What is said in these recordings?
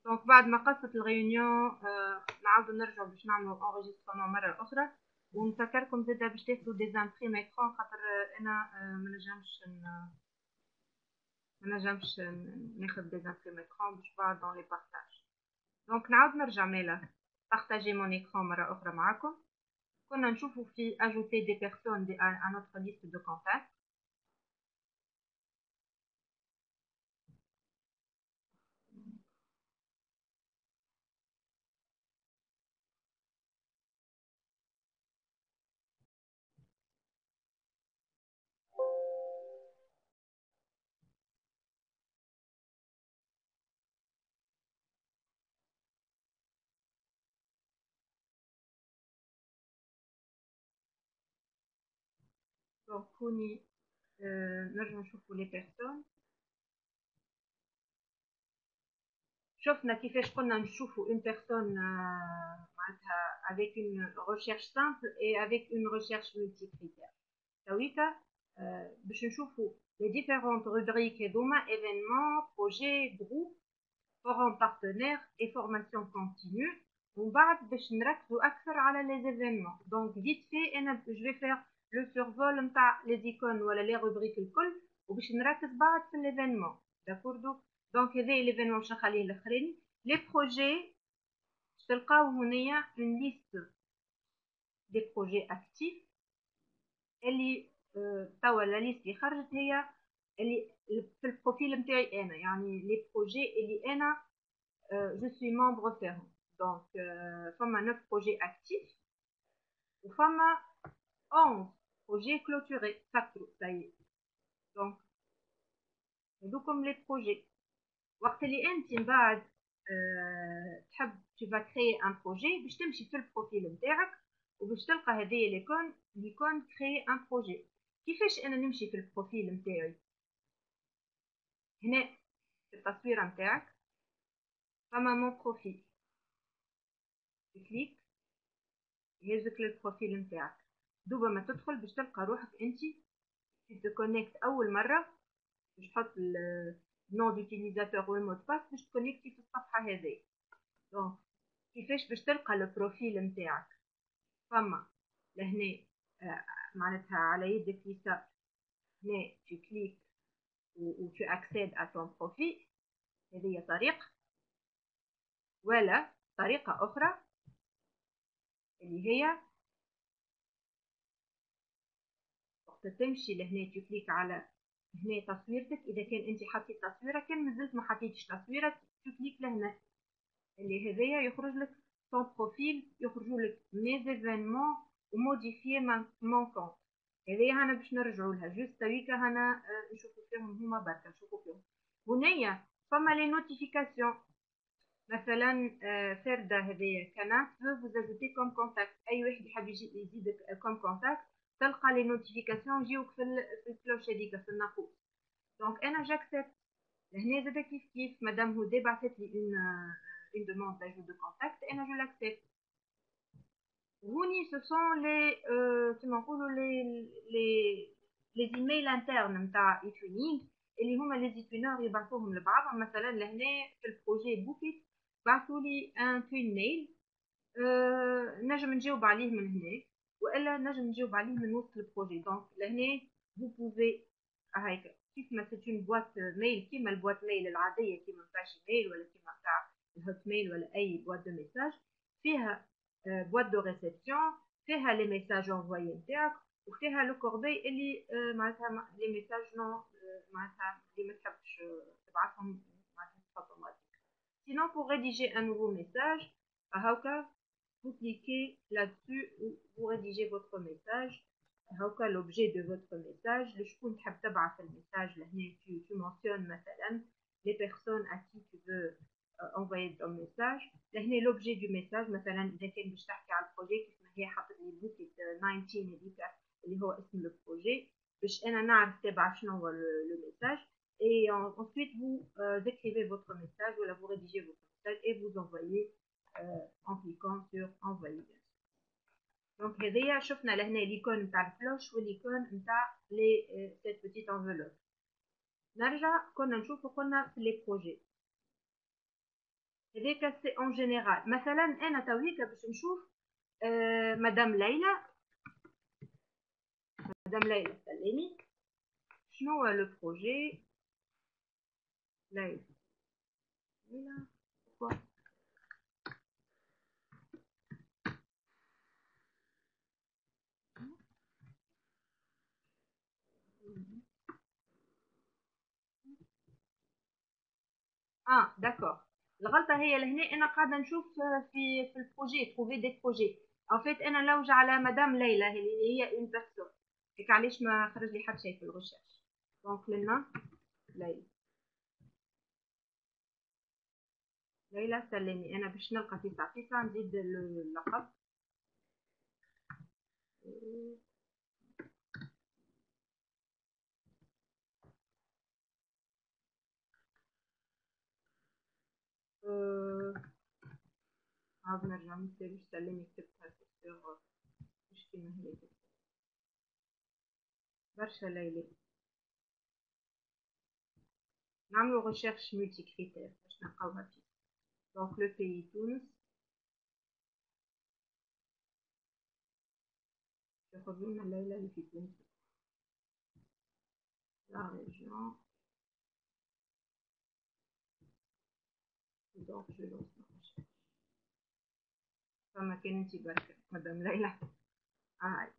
دونك بعد ما قصت الغيونيون نعاودو نرجعو باش نعملو انغيجسترمون مرة أخرى، ونفكركم زادا باش تاخدو دي زامبريم اكرون خاطر أنا منجمش ناخد دي زامبريم اكرون باش بعد دون لي بارتاج. دونك نعاود نرجع مالا بارتاجي مون اكرون مرة أخرى معاكم. كنا نشوفو في ajouter des personnes à notre liste de contacts. دونك كوني نرجع نشوفو les personnes. شفنا كيفاش قلنا نشوفوا une personne معناتها avec une recherche simple et avec une recherche multicritère. تويكا باش نشوفوا les différentes rubriques هذوما événements, projets, groupes, forum partenaires et formation continue. ومن بعد باش نركزوا أكثر على les événements. Donc vite fait أنا je vais faire le survol نتاع les icônes ولا les rubriques الكل وباش نركز بعد في l'événement. D'accord. Donc هذا l'événement باش نخليه الأخراني. Les projets تلقاو هنايا une liste des projets actifs اللي توا la liste اللي خرجت هي اللي في البروفيل نتاعي أنا، يعني les projets اللي أنا je suis membre فيهم. Donc فما 9 projets actifs وفما 11 projets clôturés. Ça y est. Donc هذوكم les projets. وقت اللي انت من بعد تحب tu vas créer un projet باش تمشي في البروفيل نتاعك وباش تلقى هذه ليكون créer un projet. كيفاش انا نمشي في البروفيل نتاعي؟ هنا في التصويره نتاعك فما مون بروفيل، كليك يهزك للبروفيل نتاعك. دوبا ما تدخل باش تلقى روحك انت تكونيكت اول مره باش تحط النون ديوتيليزاتور والمود باس باش تكونيكتي في الصفحه هذه. دونك كيفاش باش تلقى البروفيل نتاعك؟ فما لهنا معناتها على يدك اليسار هنا tu cliques و tu accèdes à ton profil. هذه طريقة، ولا طريقة أخرى اللي هي وقت تمشي لهنا tu cliques على هنا تصويرتك. إذا كان أنت حطيت تصويرة، كان مازلت ما حطيتش تصويرة tu cliques لهنا اللي هذايا يخرج لك ton profil، يخرجوا لك mes événements وموديفيي mon compte. هذه هنا باش نرجعوا لها جوست تويكا هنا نشوفوا فيهم هما بركة نشوفوا فيهم. هنايا فما لي نوتيفيكاسيون مثلا فردة هذه كانت vous ajouter comme contact. أي واحد يحب يزيدك comme contact تلقى لي نوتيفيكاسيون يجيوك في الكلوش هذيك في الناقوس. دونك أنا جاكسبت هنا زاد كيف مدام هدى بعثت لي une demande d'ajout de contact et je l'accepte. هوني ce sont كما نقولوا les emails internes نتاع ايتونينغ اللي هما لي زيتونور يبعثوهم لبعضهم. مثلا لهنا في البروجي بوكيت بعثوا لي ان توين ميل نجم نجاوب عليه من هنا والا نجم نجاوب عليه من وسط البروجي. دونك لهنا vous pouvez هيك كيف ما سيت اون بواط ميل كيما البواط ميل العاديه كيما نتاع جيميل ولا كيما نتاع الهوت ميل ولا اي بواط دو ميساج فيها بواط دو ريسبسيون فيها لي ميساج انفويي نتاعك وفيها لو كوربي اللي معناتها لي ميساج نو معناتها اللي ما تحبش تبعثهم معناتها اوتوماتيك. Sinon pour rédiger un nouveau message هاكا vous cliquez là-dessus ou vous rédigez votre message. هاكا l'objet de votre message لشكون تحب تبعث الميساج لهنا tu mentionnes مثلا les personnes à qui tu veux envoyer ton message. لهنا l'objet du message مثلا إذا كان باش تحكي على البروجي كيف ما هي حاطط لي بوكيت 19 هذيك اللي هو اسم البروجي باش أنا نعرف تبع شنو هو le message. Et ensuite vous écrivez votre message ou là vous rédigez votre message et vous envoyez en cliquant sur envoyer. Donc هذيا شفنا لهنا ليكون نتاع الكلوش والليكون نتاع لي cette petite enveloppe. نرجع كنا نشوفوا قلنا في لي بروجي هذاك سي اون جينيرال. مثلا انا تويكا باش نشوف مدام ليلى. مدام ليلى سلمي. شنو هو لو بروجي ليلى؟ ليلى داكور. الغلطه هي لهنا انا قاعده نشوف في البروجي تروفي دي بروجي. ان فيت انا لوج على مدام ليلى اللي هي اون بيرسون. هيك علاش ما خرج لي حتى شيء في الغشاش. دونك لنا ليلى. ليلى سلمي. انا باش نلقى 9 نزيد اللقب. عاود نرجع متساليش سلمي كتبتها سيغ مش كيما هي كتبت برشا ليلى. نعملو غوشيرش ملتي كريتير باش نلقاوها فيه. دونك لو بيي تونس. ياخذ لنا ليلى اللي في تونس. لا ريجيون. دونك جو لونس الغوشيرش. فما كان انتي بركة مدام ليلى. هاي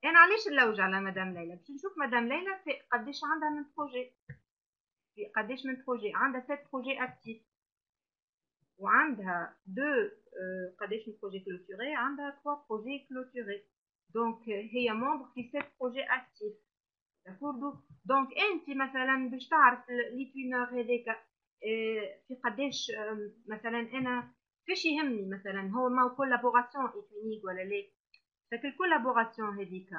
انا علاش نلوج على مدام ليلى؟ باش نشوف مدام ليلى في قداش عندها من بروجي. في قداش من بروجي عندها 7 بروجي اكتيف. وعندها دو قداش من بروجي كلوتوري. عندها 3 بروجي كلوتوري. دونك هي مومبر في 7 بروجي اكتيف. داكوردو. دونك انت مثلا باش تعرف لي توينور هذاك في قداش مثلا انا فاش يهمني مثلا هو ما كولابوراسيون ايتونيك ولا لا. فك الكولابوراسيون هذيك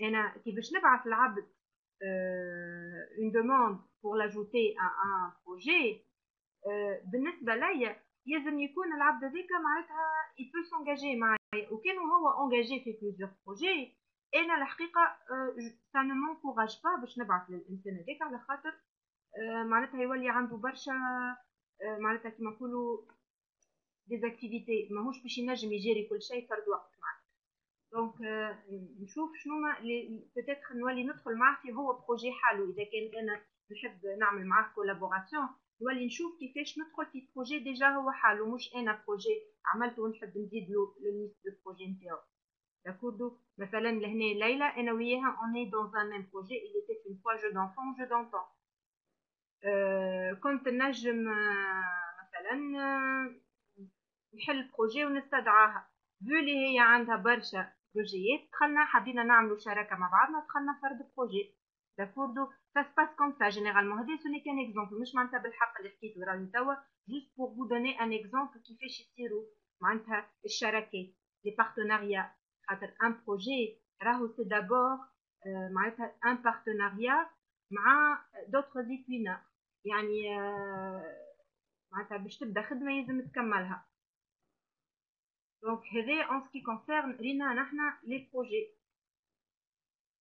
انا كي باش نبعث العبد اون دوموند بور لاجوتي ان بروجي. بالنسبه ليا لازم يكون العبد هذاك معناتها يبو سونجاجي معايا. وكان هو اونجاجي في بليزيور بروجي انا الحقيقه سا نو مونكوراج با باش نبعث للانسان هذاك على خاطر معناتها يولي عنده برشا معناتها كيما نقولوا ديزاكتيفيتي ماهوش باش ينجم يجيري كل شيء فرد وقت معاه. دونك نشوف شنو ما بوتيتر نولي ندخل معاه في هو بروجي حاله. اذا كان انا نحب نعمل معاه كولابوراسيون نولي نشوف كيفاش ندخل في بروجي ديجا هو حاله مش انا بروجي عملته ونحب نزيد له للنيست دو بروجي نتاعو. داكوردو. مثلا لهنا ليلى انا وياها اوني دون ان ميم بروجي اللي تي اون فوا جو دونفون جو دونتون. كنت نجم مثلا نحل بروجي ونستدعاها. فو لي هي عندها برشا بروجيات دخلنا حبينا نعملوا شراكه مع بعضنا دخلنا فرد بروجي. داكوردو. سا كوم سا جينيرالمون. هذا سوني كان اكزومبل مش معناتها بالحق اللي حكيته راني توا جوست بور فو دوني ان اكزومبل كيفاش يصيروا معناتها الشراكات لي بارتناريا. خاطر ان بروجي راهو سي دابور معناتها ان بارتناريا مع دوطخ زيتوينا. يعني معناتها باش تبدا خدمه لازم تكملها. دونك هذا ان سكي كونسيرن لينا نحنا لي بروجي.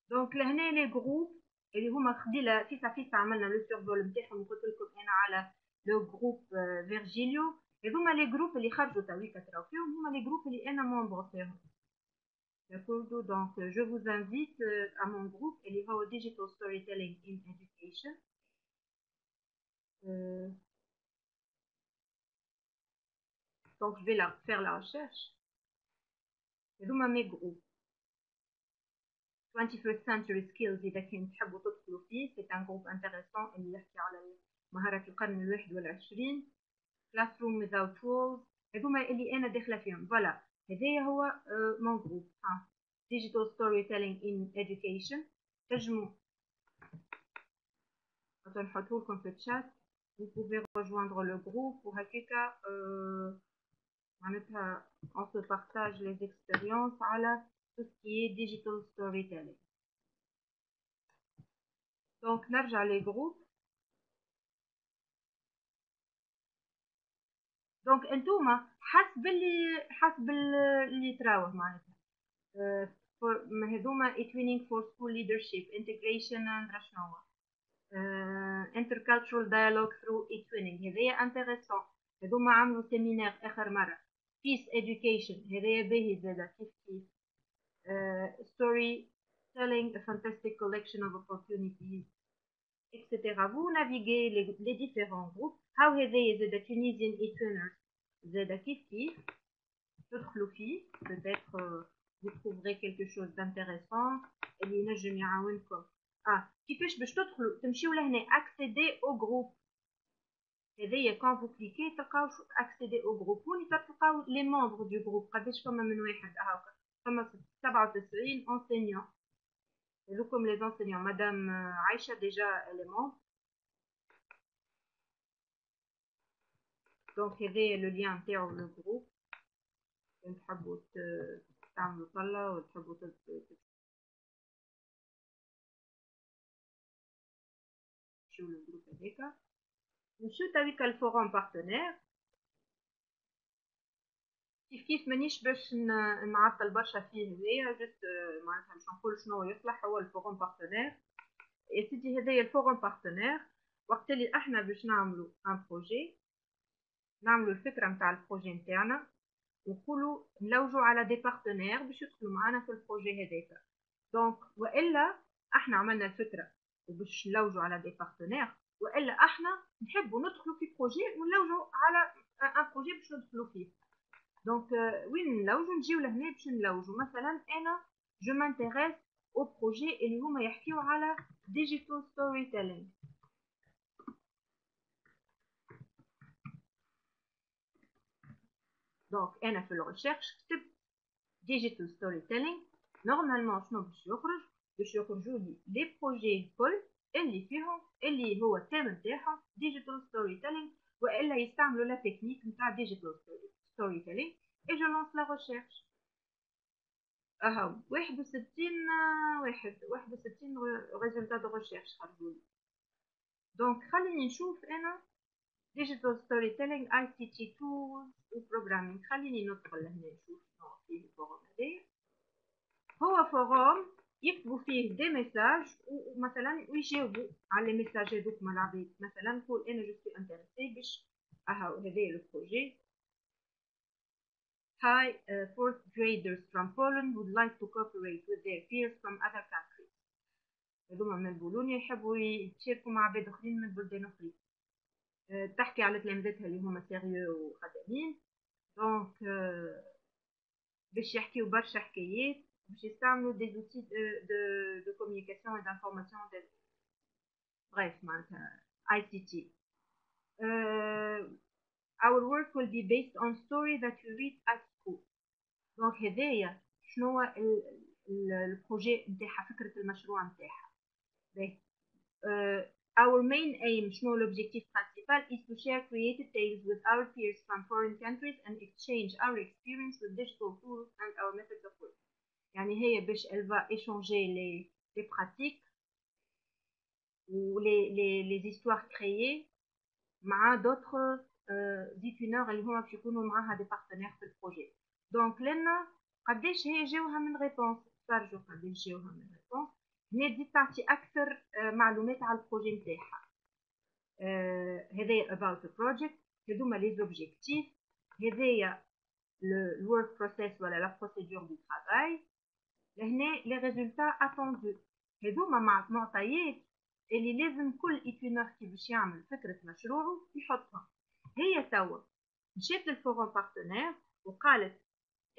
دونك لهنا لي جروب اللي هما قبيله فيسا عملنا لو سيرفول نتاعهم وقلت لكم انا على لو جروب فيرجيليو. هذوما لي جروب اللي خرجوا تويكا تراو فيهم هما لي جروب اللي انا مونبر فيهم. داكوردو. دونك جو فوز انفيت ا مون جروب اللي هو ديجيتال ستوري تيلينغ ان education. دونك جو في faire la recherche. هذوما مي جروب 21st century skills. إذا كنت تحبوا تدخلوا فيه سي ان جروب انتريسون اللي يحكي على مهارات القرن 21. classroom without walls. هذوما اللي أنا داخلة فيهم. فوالا هذايا هو مون جروب. digital storytelling in education. تنجموا نحطه لكم في الشات. vous pouvez rejoindre le groupe وهكاكا معناتها on se partage les expériences على tout ce qui est digital storytelling. دونك نرجع لي جروب. دونك انتوما حسب اللي تراوه معناتها هذوما training for school leadership integration and شنو intercultural dialogue through e-twinning هذايا انتريسون. هذوما عملوا سيمينار اخر مره. peace education هذايا باهي زادا كيف كيف. story telling a fantastic collection of opportunities etc. Vous naviguez les différents groupes. How هذايا زادا Tunisian e-twinners زادا كيف كيف تدخلوا فيه. peut-être vous trouverez quelque chose d'intéressant اللي ينجم يعاونكم. كيفاش باش تدخلوا تمشيو لهنا accéder au groupe. هذايا quand vous cliquez تلقاو accéder au groupe. هوني تلقاو les membres du groupe قداش فما من واحد هاكا. فما 97 enseignants. هذوكم les enseignants. Madame Aïcha déjà elle est membre. donc هذايا le lien نتاعو le groupe. تحبوا تعملوا طلة وتحبوا تمشيو للجروب هذاكا. نمشيو تاويكا الفورم بارتنير. كيف مانيش باش نعطل برشا فيه هذايا جست معناتها باش نقول شنو يصلح هو الفورم بارتنير. يا سيدي هذايا الفورم بارتنير وقت اللي احنا باش نعملوا ان بروجي نعملوا الفكره نتاع البروجي نتاعنا ونقولوا نلوجوا على دي بارتنير باش يدخلوا معنا في البروجي هذاك. دونك والا احنا عملنا الفكره وباش نلوجوا على دي بارتنير والا احنا نحبوا ندخلوا في بروجي ونلوجوا على ان بروجي باش ندخلوا فيه. دونك وين نلوجوا نجيو لهنا باش نلوجوا. مثلا انا جو مانتيريس او بروجي اللي هما يحكيو على ديجيتال ستوري تيلينغ. دونك انا في الريشيرش كتبت ديجيتال ستوري تيلينغ. نورمالمون شنو باش يخرجوا لي لي بروجي الكل اللي فيهم اللي هو التيم نتاعهم ديجيتال ستوري تيلينغ والا يستعملوا لا تكنيك نتاع ديجيتال ستوري تيلينغ. اي جو لانس لا ريشيرش. 61 ريزولتا دو ريشيرش خرجوا لي. دونك خليني نشوف انا ديجيتال ستوري تيلينغ اي سي تي تولز وبروغرامينغ. خليني ندخل لهنا نشوف شنو فيه الفورم هذايا. هو فورم يكتبوا فيه دي ميساج ومثلا ويجاوبوا على لي ميساج هذوك مع العباد. مثلا نقول انا جو سوي انتريسي باش هذايا لو بروجي. Hi, fourth graders from Poland would like to cooperate with their peers from other countries. هذوما من بولونيا يحبوا يتشاركوا مع عباد اخرين من بلدان اخرين. تحكي على تلامذتها اللي هما سيريو وخدامين. دونك باش يحكيو برشا حكايات باش يستعملوا des outils de communication et d'information bref معناتها ICT. Our work will be based on story that you read at school. دونك هذايا شنو هو البروجي نتاعها فكرة المشروع نتاعها. Our main aim شنو l'objectif principal is to share creative tales with our peers from foreign countries and exchange our experience with digital tools and our methods of work. يعني هي باش elle va échanger les pratiques ou les histoires créées مع d'autres e-twinners اللي هما باش يكونوا معاها des partenaires في البروجي. دونك لنا قداش هي جاوها من ريبونس. فرجوا قداش جاوها من ريبونس. هنا تزيد تعطي اكثر معلومات على البروجي نتاعها. هذايا about the project. هذوما les objectifs. هذايا le work process ولا la procédure du travail. لهنا les résultats attendus. هذوما معطيات اللي لازم كل ايتونر كي باش يعمل فكرة مشروعه يحطها. هي توا مشيت للفورم بارتنير وقالت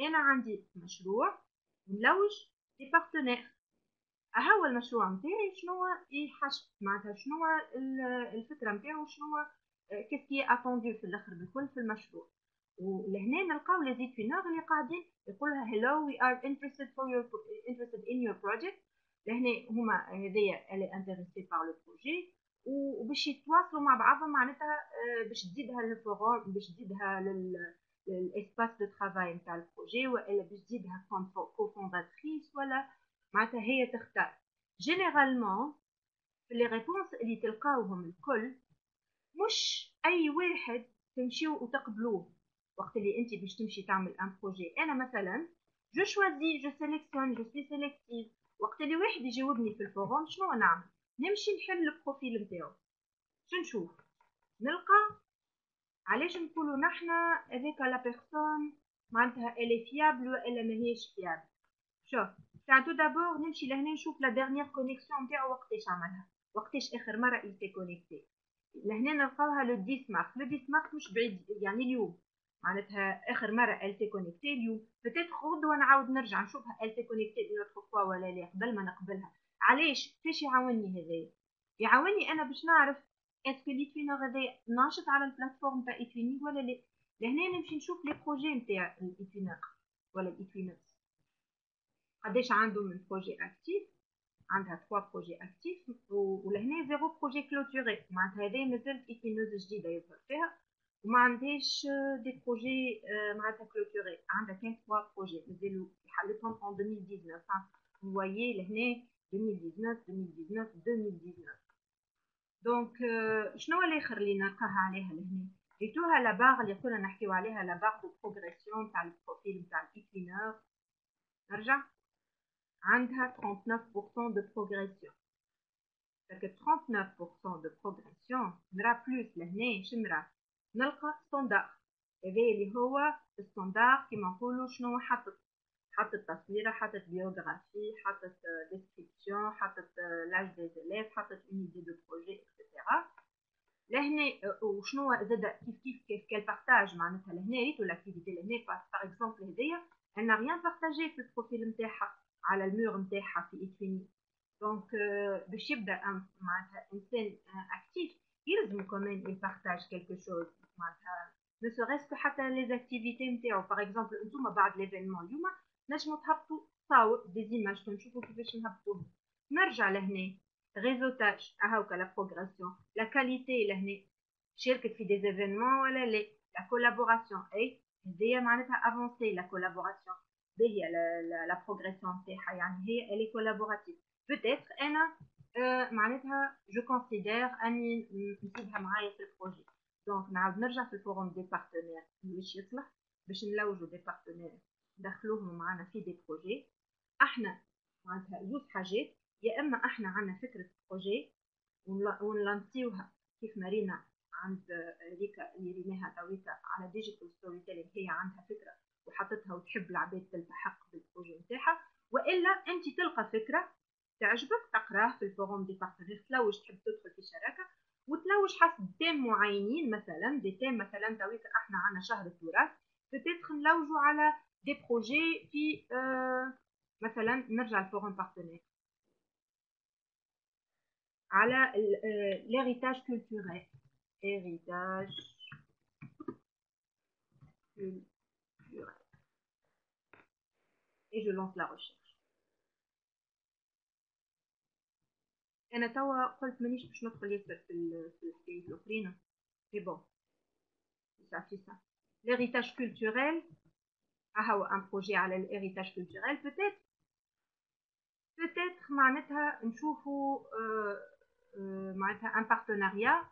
انا عندي مشروع نلوج دي بارتنير. هو المشروع نتاعي شنو يحشد معناتها شنو الفكره نتاعو شنو كيفكي اتوندو في الاخر بالكل في المشروع. ولهنا نلقاو لي زيتونور اللي قاعدين يقولها hello we are interested in your project. لهنا هما هذيا اللي انتريسي بار لو بروجي وباش يتواصلوا مع بعضهم معناتها باش تزيدها للفورم باش تزيدها للاسباس دو ترافاي نتاع البروجي والا باش تزيدها كوفونداتريس ولا معناتها هي تختار. جينيرالمون في لي ريبونس اللي تلقاوهم الكل مش اي واحد تمشيو وتقبلوه وقت اللي انت باش تمشي تعمل ان بروجي. انا مثلا جو شوازي جو سيليكسيون جو سوي سيليكتيف. وقت اللي واحد يجاوبني في الفورم شنو نعمل نمشي نحل البروفيل نتاعو. شو نشوف؟ نلقى علاش نقولوا نحنا هذيك لا بيرسون معناتها الي فيابل والا ماهيش فيابل. شوف تاع تو دابور نمشي لهنا نشوف لا ديرنيير كونيكسيون نتاعو وقتاش عملها، وقتاش اخر مره يسي كونيكتي. لهنا نلقاوها لو 10 مارس. لو 10 مارس مش بعيد يعني اليوم، معناتها اخر مره ال سي كونيكتي اليوم. بتيت غدوه نعاود نرجع نشوفها ال سي كونيكتي اون اوتر فوا ولا لا قبل ما نقبلها. علاش؟ كيفاش يعاوني هذايا؟ يعاوني انا باش نعرف اسكو ليتوينر هذايا ناشط على البلاتفورم تاع ايتوينينغ ولا لا. لهنا نمشي نشوف لي بروجي نتاع الايتوينر ولا الايتوينرز قداش عنده من بروجي اكتيف. عندها 3 بروجي اكتيف ولهنا 0 بروجي كلوتوري، معناتها هذايا مازالت ايتوينوز جديده يظهر فيها وما عندهاش دي بروجي معناتها كلوتوري. عندها كان 3 بروجي مازالوا حلتهم en 2019. vous voyez لهنا 2019 2019 2019. دونك شنو الاخر اللي نلقاها عليها لهنا؟ جيتوها لا باغ اللي كنا نحكيو عليها، لا باغ دو بروغريسيون تاع البروفيل نتاع الايتوينر. نرجع عندها 39% de progression. فك 39% de progression نرى بلوس لهنا شنرى؟ نلقى ستاندار. هذا اللي هو الستاندار كيما نقولوا شنو حطت تصويره، حطت بيوغرافي، حطت ديسكريبسيون، حطت لاج دي زيليف، حطت اون ايدي دو بروجي اكسيتيرا. لهنا وشنو زاد كيف كالبارتاج معناتها لهنا ريتو لاكتيفيتي لهنا باغ اكزومبل هذيا انا ريان بارتاجي في البروفيل نتاعها على المور نتاعها في ايتويني. دونك باش يبدا معناتها انسان اكتيف يلزم كمان يبارتاج كلكو شوز معناتها ne serait-ce que حتى لي زاكتيفيتي نتاعو. باغ اكزومبل انتوما بعد ليفينمون اليوم نجمو تهبطوا صور دي زيماج نشوفوا كيفاش نهبطوهم. نرجع لهنا ريزوتاج اهاوكا لا بروغراسيون لا كاليتي لهنا شاركت في دي زيفينمون ولا لا. لا كولابوراسيون اي هذيا معناتها افونسي لا كولابوراسيون هي لا بروغريسيون نتاعها يعني هي الي كولابوراتيف. بوتيتر انا معناتها جو كونسيدير اني نزيدها معايا في البروجي. دونك نعاود نرجع في الفورم دي بارتنير واش يصلح باش نلوجوا دي بارتنير ندخلوهم معنا في دي بروجي. احنا معناتها زوج حاجات، يا اما احنا عندنا فكره بروجي ونلانسيوها كيف ما رينا عند هذيك اللي ريناها تويكا على ديجيتال ستوري تيلينغ، هي عندها فكره وحطتها وتحب العباد تلتحق بالبروجي نتاعها. والا انت تلقى فكره تعجبك تقراه في الفورم دي بارتنير، تلوج تحب تدخل في شراكه وتلوج حسب تيم معينين. مثلا دي تيم مثلا تويكا احنا عندنا شهر التراث بتدخل نلوجوا على دي بروجي في مثلا نرجع الفورم بارتنير على l'héritage culturel. Héritage culturel. Et je lance la recherche. أنا توا قلت مانيش باش ندخل ياسر في الحكايات الأخرين. مي بون صافي صا. l'héritage culturel هو ان بروجي على l'héritage culturel. peut-être معناتها نشوفوا معناتها ان بارتناريا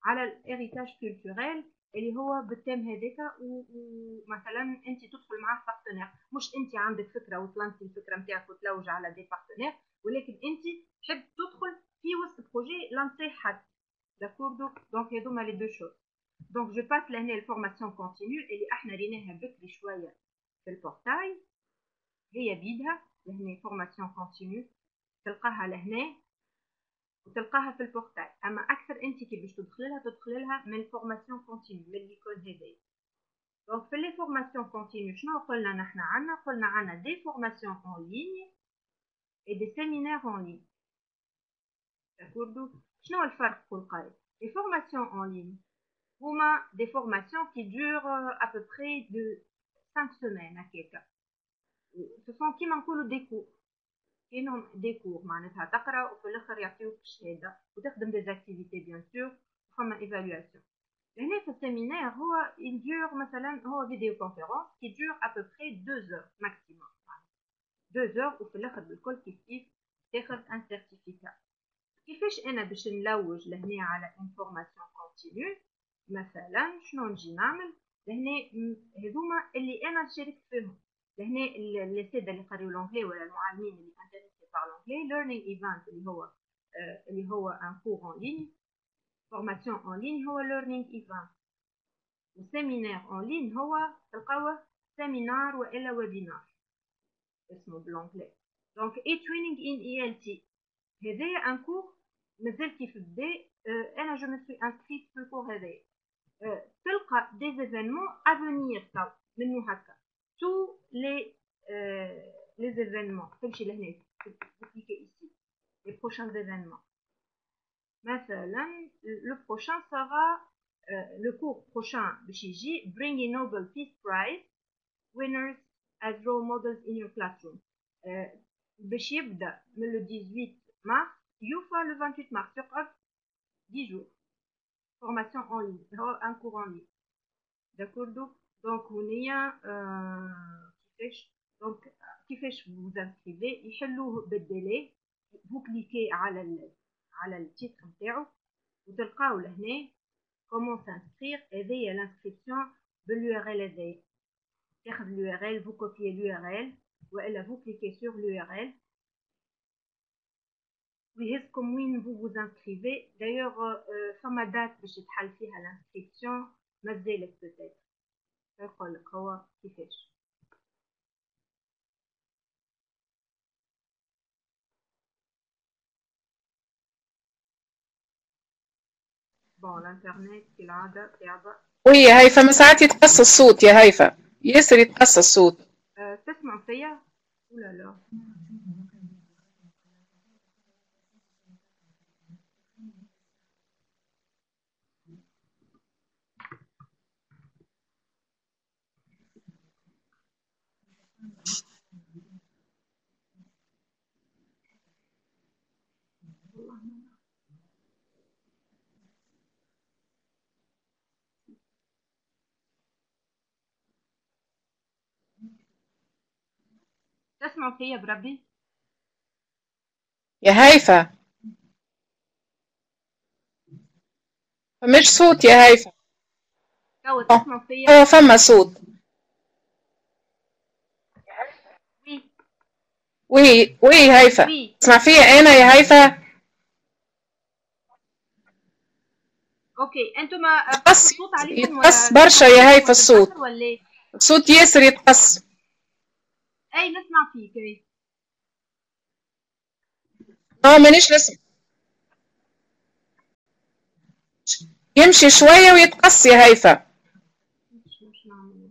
على الهيريتاج كولتوريل اللي هو بالتام هذاك ومثلا انت تدخل معاه بارتنير. مش انت عندك فكره وتلانسي الفكره نتاعك وتلوج على دي بارتنير، ولكن انت تحب تدخل في وسط بروجي لانسي حد. داكوردو دونك هذوما لي دو شوز. دونك جو باس لهنا الفورماسيون كونتينيو اللي احنا ريناها بكري شويه في البورتاي، هي بيدها لهنا فورماسيون كونتينيو تلقاها لهنا وتلقاها في البورتاي. اما اكثر انت كي باش تدخل لها من فورماسيون كونتينيو من ليكول هذايا. دونك في لي فورماسيون كونتينيو شنو قلنا نحنا عندنا؟ قلنا عندنا دي فورماسيون اون لين اي دي سيمينار اون لين. داكوردو شنو الفرق كل قايل؟ لي فورماسيون اون لين هما دي فورماسيون كي دور ا peu près de 5 semaines هكاكا. ce sont كيما نقولوا دي كور كاينهم دي كور معناتها تقرا وفي الاخر يعطيوك الشهاده وتخدم دي زاكتيفيتي بيان سور وفما ايفالواسيون. هنا في السيمينار هو يدور مثلا هو فيديو كونفيرونس كي دور ا peu près 2 heures ماكسيموم 2 heures وفي الاخر بالكل كيف تاخذ ان سيرتيفيكا. كيفاش انا باش نلوج لهنا على انفورماسيون كونتينيو؟ مثلا شنو نجي نعمل لهنا هذوما اللي انا شاركت فيهم لهنا الساده اللي قريوا لونجلي ولا المعلمين اللي انتريسي بار لونجلي ليرنينغ ايفنت اللي هو اللي هو ان كور اون لين. فورماسيون اون لين هو ليرنينغ ايفنت، وسيمينار اون لين هو تلقاوه سيمينار والا ويبينار اسمه بالانجلي. دونك اي ترينينغ ان اي ال تي هذايا ان كور مازال كيف بدا. انا جو مي سوي انسكريت في الكور هذايا. تلقى دي زيفينمون افونير تو منو هكا تو لي لي زيفينمون. تمشي لهنا تكليكي ايسي لي بروشان زيفينمون. مثلا لو بروشان سera le cours prochain باش يجي Bring a Nobel Peace Prize winners as role models in your classroom. باش يبدا من le 18 mars يوفى le 28 mars. يقعد 10 jours formation en ligne. هو un cours en ligne. داكوردو. دونك هنايا كيفاش دونك كيفاش vous inscrivez يحلوه بالديلي. vous cliquez على التيتر نتاعو وتلقاو لهنا comment s'inscrire. هذيا l'inscription بالURL هذايا. تاخذ l'URL vous copiez l'URL والا vous cliquez sur l'URL ويهزكم وين vous vous inscrivez. d'ailleurs فما دات باش تحل فيها l'inscription مازالت peut-être. يقولك هو كيفاش. بون الانترنت كالعادة صعبة. وي يا هيفا ما ساعات يتقص الصوت يا هيفا، ياسر يتقص الصوت. تسمعوا فيا ولا لا؟ تسمعوا فيا بربي؟ يا هيفا مش صوت يا هيفا. توا تسمعوا فيا؟ هو فما صوت. وي وي هيفا وي اسمع فيا انا يا هيفا. اوكي انتم يتقص الصوت عليكم يتقص برشا يا هيفا الصوت. ولا ايه؟ الصوت ياسر يتقص. اي نسمع فيك. اي مانيش نسمع، يمشي شوية ويتقص يا هيفا. مش نعمل.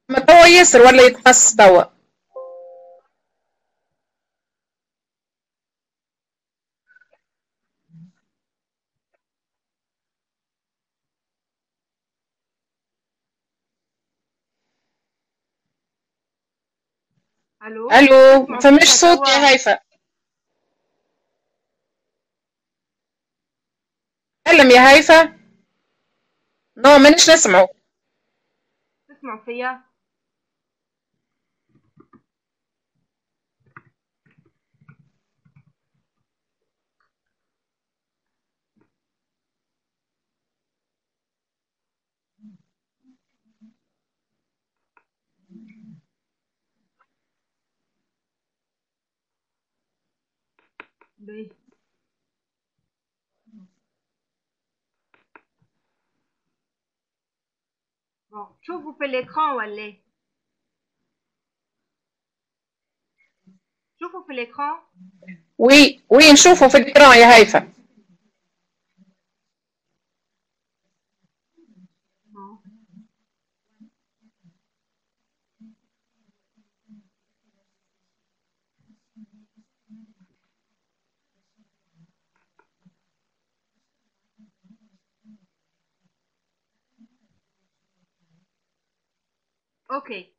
ما توا ياسر ولا يتقص توا. الو الو ما تسمعوا فماش فيا صوت توا؟ يا هيفا. تكلم يا هيفا. مانيش نسمعو. تسمعوا فيا؟ باهي. بون تشوفوا في الاكران ولا ايه؟ شوفوا في الاكران. وي نشوفه في الإكران يا هيفا. اوكي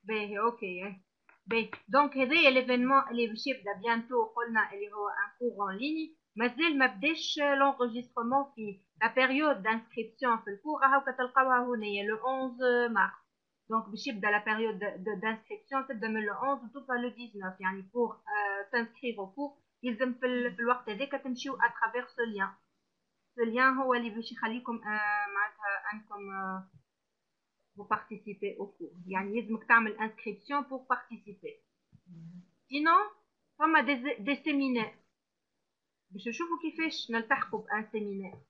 باهي. اوكي باهي. دونك هذايا ليفينمون اللي باش يبدا بيانتو. قلنا اللي هو ان كور اون ليني. مازال ما بداش لونغيسترمون فيه. لا بيريود دانسكريبسيون في الكور راهو كتلقاوها هنايا لو 11 مارس. دونك باش يبدا لا بيريود دانسكريبسيون تبدا من لو 11 وتوصل لو 19. يعني بور تنسكريف او كور يلزم في الوقت هذاك تمشيو اترافير سو ليان. سو ليان هو اللي باش يخليكم معناتها انكم vous participez au cours. يعني يلزمك تعمل inscription pour participer. Sinon فما des séminaires. باش نشوفوا كيفاش نلتحقوا بان سيمينار.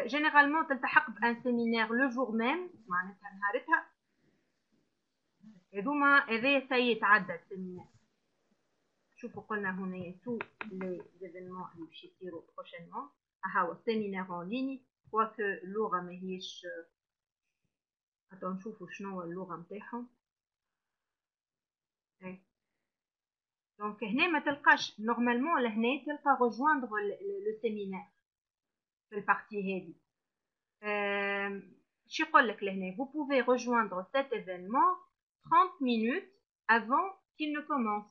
جينيرالمون تلتحق بان سيمينار لو جور ميم، معناتها نهارتها. هذايا سي يتعدى السيمينار. شوفوا قلنا هنا تو لي زيفينمون اللي باش يصيروا بروشينمون. هاو سيمينار اون ليني، كواكو اللغه ماهيش. حتى نشوفوا شنو اللغه نتاعهم. دونك هنا ما تلقاش نورمالمون لهنا تلقى rejoindre لو سيمينار في البارتي هذه. شو يقول لك لهنا vous pouvez rejoindre cet événement 30 minutes avant qu'il ne commence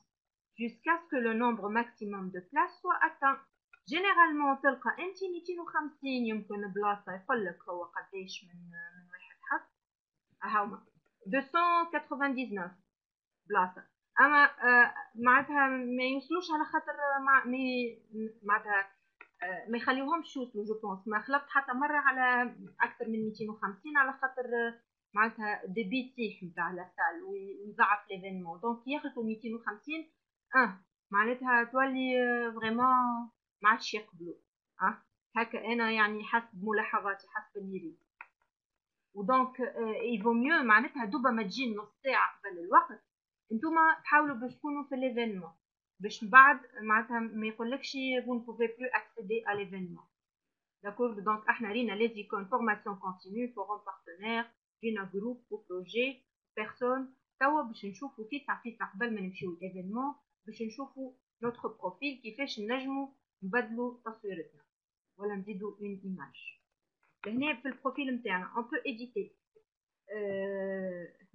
jusqu'à ce que le nombre maximum de places soit atteint. généralement تلقى انت 250 يمكن بلاصه يقول لك هو قداش من واحد حط. هاهما 299 بلاصه. اما معناتها ما يوصلوش على خاطر معناتها ما يخليوهمش يوصلوا جو بونس. ما خلطت حتى مره على اكثر من 250 على خاطر معناتها دي بيتيح نتاع لا سال ويضعف ليفينمون. دونك ياخذوا 250 معناتها تولي فريمون ما عادش يقبلوا. هكا انا يعني حسب ملاحظاتي حسب اللي يريد. ودونك يفو ميو معناتها دوبا ما تجي نص ساعه قبل الوقت انتوما تحاولوا باش تكونوا في ليفينمون باش بعد معناتها ما يقولكش vous ne pouvez plus accéder à l'événement. D'accord. Donc احنا رينا les icônes formation continue forum partenaire رينا جروب وبروجي بيرسون. توا باش نشوفوا فيسع قبل ما نمشيو للايفينمون باش نشوفوا نوتر بروفيل كيفاش نجموا نبدلوا تصويرتنا ولا نزيدوا اون ايماج. لهنا في البروفيل نتاعنا on peut éditer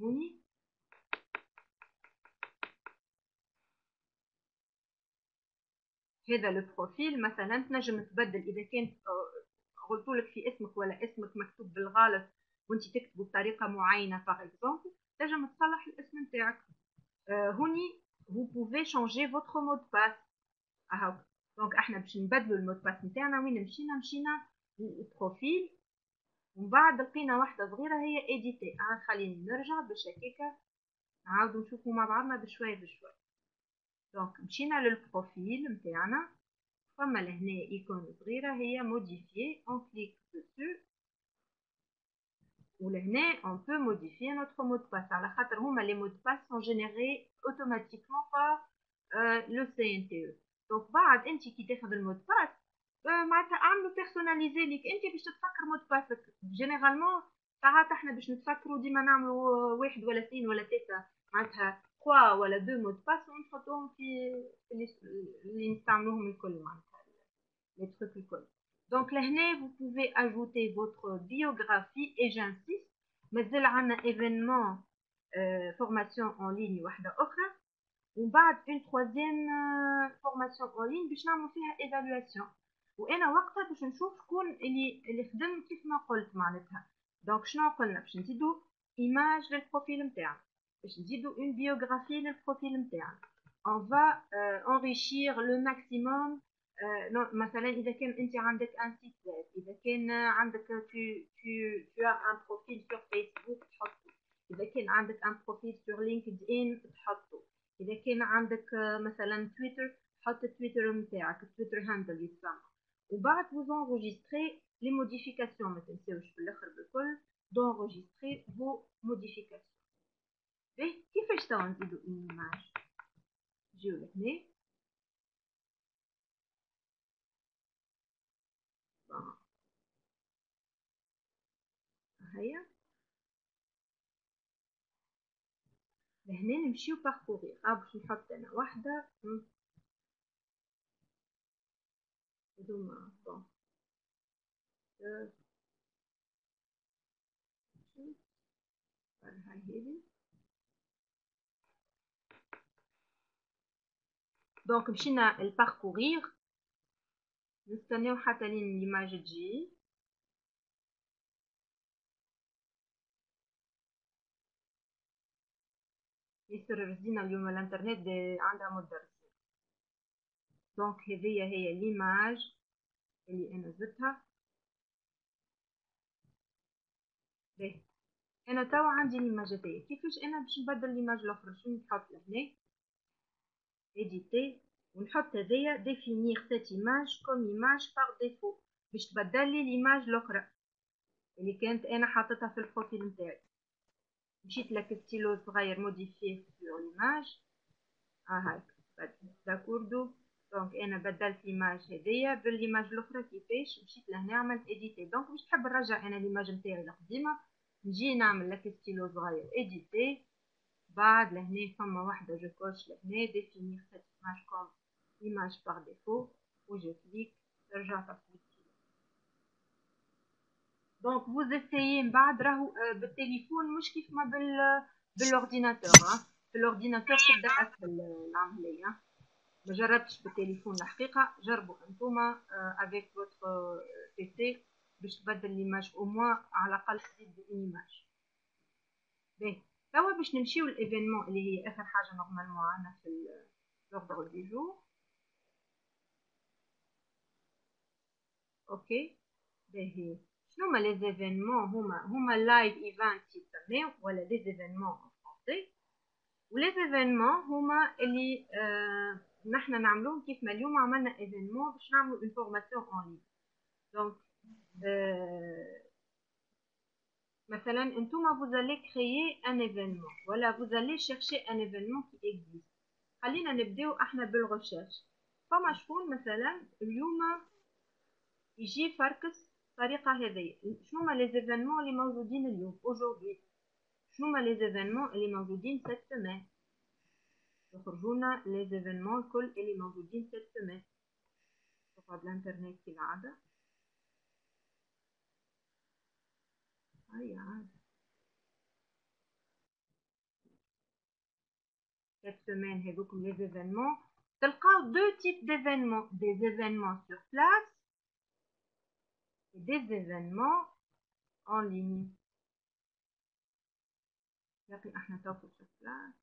هوني هذا البروفيل مثلا تنجم تبدل اذا كان قلت لك في اسمك ولا اسمك مكتوب بالغلط وانت تكتبه بطريقه معينه باغ اكزومبل تنجم تصلح الاسم نتاعك. هوني vous pouvez changer votre mot de passe. اهو دونك احنا باش نبدلوا المود باس نتاعنا وين مشينا للبروفيل ومن بعد لقينا واحده صغيره هي ايديتي. خليني نرجع باش هكاكا نعاودوا نشوفوا مع بعضنا بشويه بشويه. دونك مشينا للبروفيل نتاعنا فما لهنا ايكون صغيره هي موديفيي اون كليك دسو ولهنا on peut modifier notre mot de passe على خاطر هما les mots de passe sont générés automatiquement par le CNTE. دونك بعد انت كي تاخذ المود باس معناتها اعملوا بيرسوناليزي ليك انت باش تتفكر مود باسك. جينيرالمون ساعات احنا باش نتفكروا ديما نعملوا واحد ولا اثنين ولا ثلاثه معناتها 3 ولا 2 مود باس ونحطوهم في اللي نستعملوهم الكل معناتها لي تروك الكل. Donc là, vous pouvez ajouter votre biographie et j'insiste, مازال عندنا événement formation en ligne واحدة أخرى ومن بعد une troisième formation en ligne باش نعملوا فيها évaluation وأنا وقتها باش نشوف شكون اللي خدم كيف ما قلت معناتها. دونك شنو قلنا باش نزيدوا image للبروفيل نتاعنا باش نزيدوا une biographie للبروفيل نتاعنا. On va enrichir le maximum. مثلا اذا كان انت عندك ان سيت ويب اذا كان عندك tu as un profil sur Facebook تحطه اذا كان عندك ان بروفيل sur LinkedIn تحطه اذا كان عندك مثلا تويتر تحط التويتر نتاعك التويتر هاندل يتسمى وبعد vous enregistrez les modifications. ما تنساوش في الاخر بالكل d'enregistrer vos modifications. كيفاش توا نزيدوا ايماج نجيو لهنا هيا لهنا نمشيو باركورير. باش نحط انا واحده هذوما بون هاي هذي. دونك مشينا الباركورير نستناو حتى لين ليماج تجي. ياسر رزينا اليوم الانترنت عندها مدرسة. دونك هذه هي ليماج اللي انا زدتها. باهي انا توا عندي ليماج هذيا كيفاش انا باش نبدل ليماج الاخرى شنو نحط لهنا اديتي ونحط هذايا définir cette image comme image par défaut باش تبدل لي l'image الأخرى اللي كانت أنا حاطتها في البروفيل نتاعي. مشيت لك ستيلو صغير موديفيه sur l'image هاك داكوردو. دونك انا بدلت ليماج هذيا بالليماج الاخرى. كيفاش؟ مشيت لهنا عملت اديتي. دونك مش نحب نرجع انا ليماج نتاعي القديمه، نجي نعمل لك ستيلو صغير اديتي. بعد لهنا فما واحده جو كوش لهنا ديفينير سيت ايماج كوم ايماج باغ ديفو وجو كليك ترجع تصوير. دونك فوز اسيي من بعد راهو بالتليفون مش كيف ما بالاورديناتور. في الاورديناتور تبدا اسهل العمليه. ما جربتش بالتليفون الحقيقه، جربوا انتوما افيك فوتر بي سي باش تبدل ليماج او موان على الاقل تزيد الايماج. باهي توا باش نمشيو للايفينمون اللي هي اخر حاجه نورمالمون عندنا في لوردر دي جور. اوكي باهي شنو هما لي زيفينمون؟ هما لايف ايفنت يسميو ولا لي زيفينمون ان فرونسي. ولي زيفينمون هما اللي نحنا نعملوهم كيف ما اليوم عملنا ايفينمون باش نعملو اون فورماسيون اون لين. دونك مثلا انتوما vous allez créer un événement ولا vous allez chercher un événement qui existe. خلينا نبداو احنا بالريشيرش. فما شكون مثلا اليوم يجي فركس الطريقه هذه. شنو هما لي زيفينمون اللي موجودين اليوم aujourd'hui؟ شنو هما لي زيفينمون اللي موجودين cette semaine؟ يخرجونا لي زيفينمون الكل اللي موجودين cette semaine. تقعد الانترنت كالعاده. هيا cette semaine هذوكم les événements. تلقاو deux types d'événements, des événements sur place et des événements en ligne. لكن احنا توقف sur place.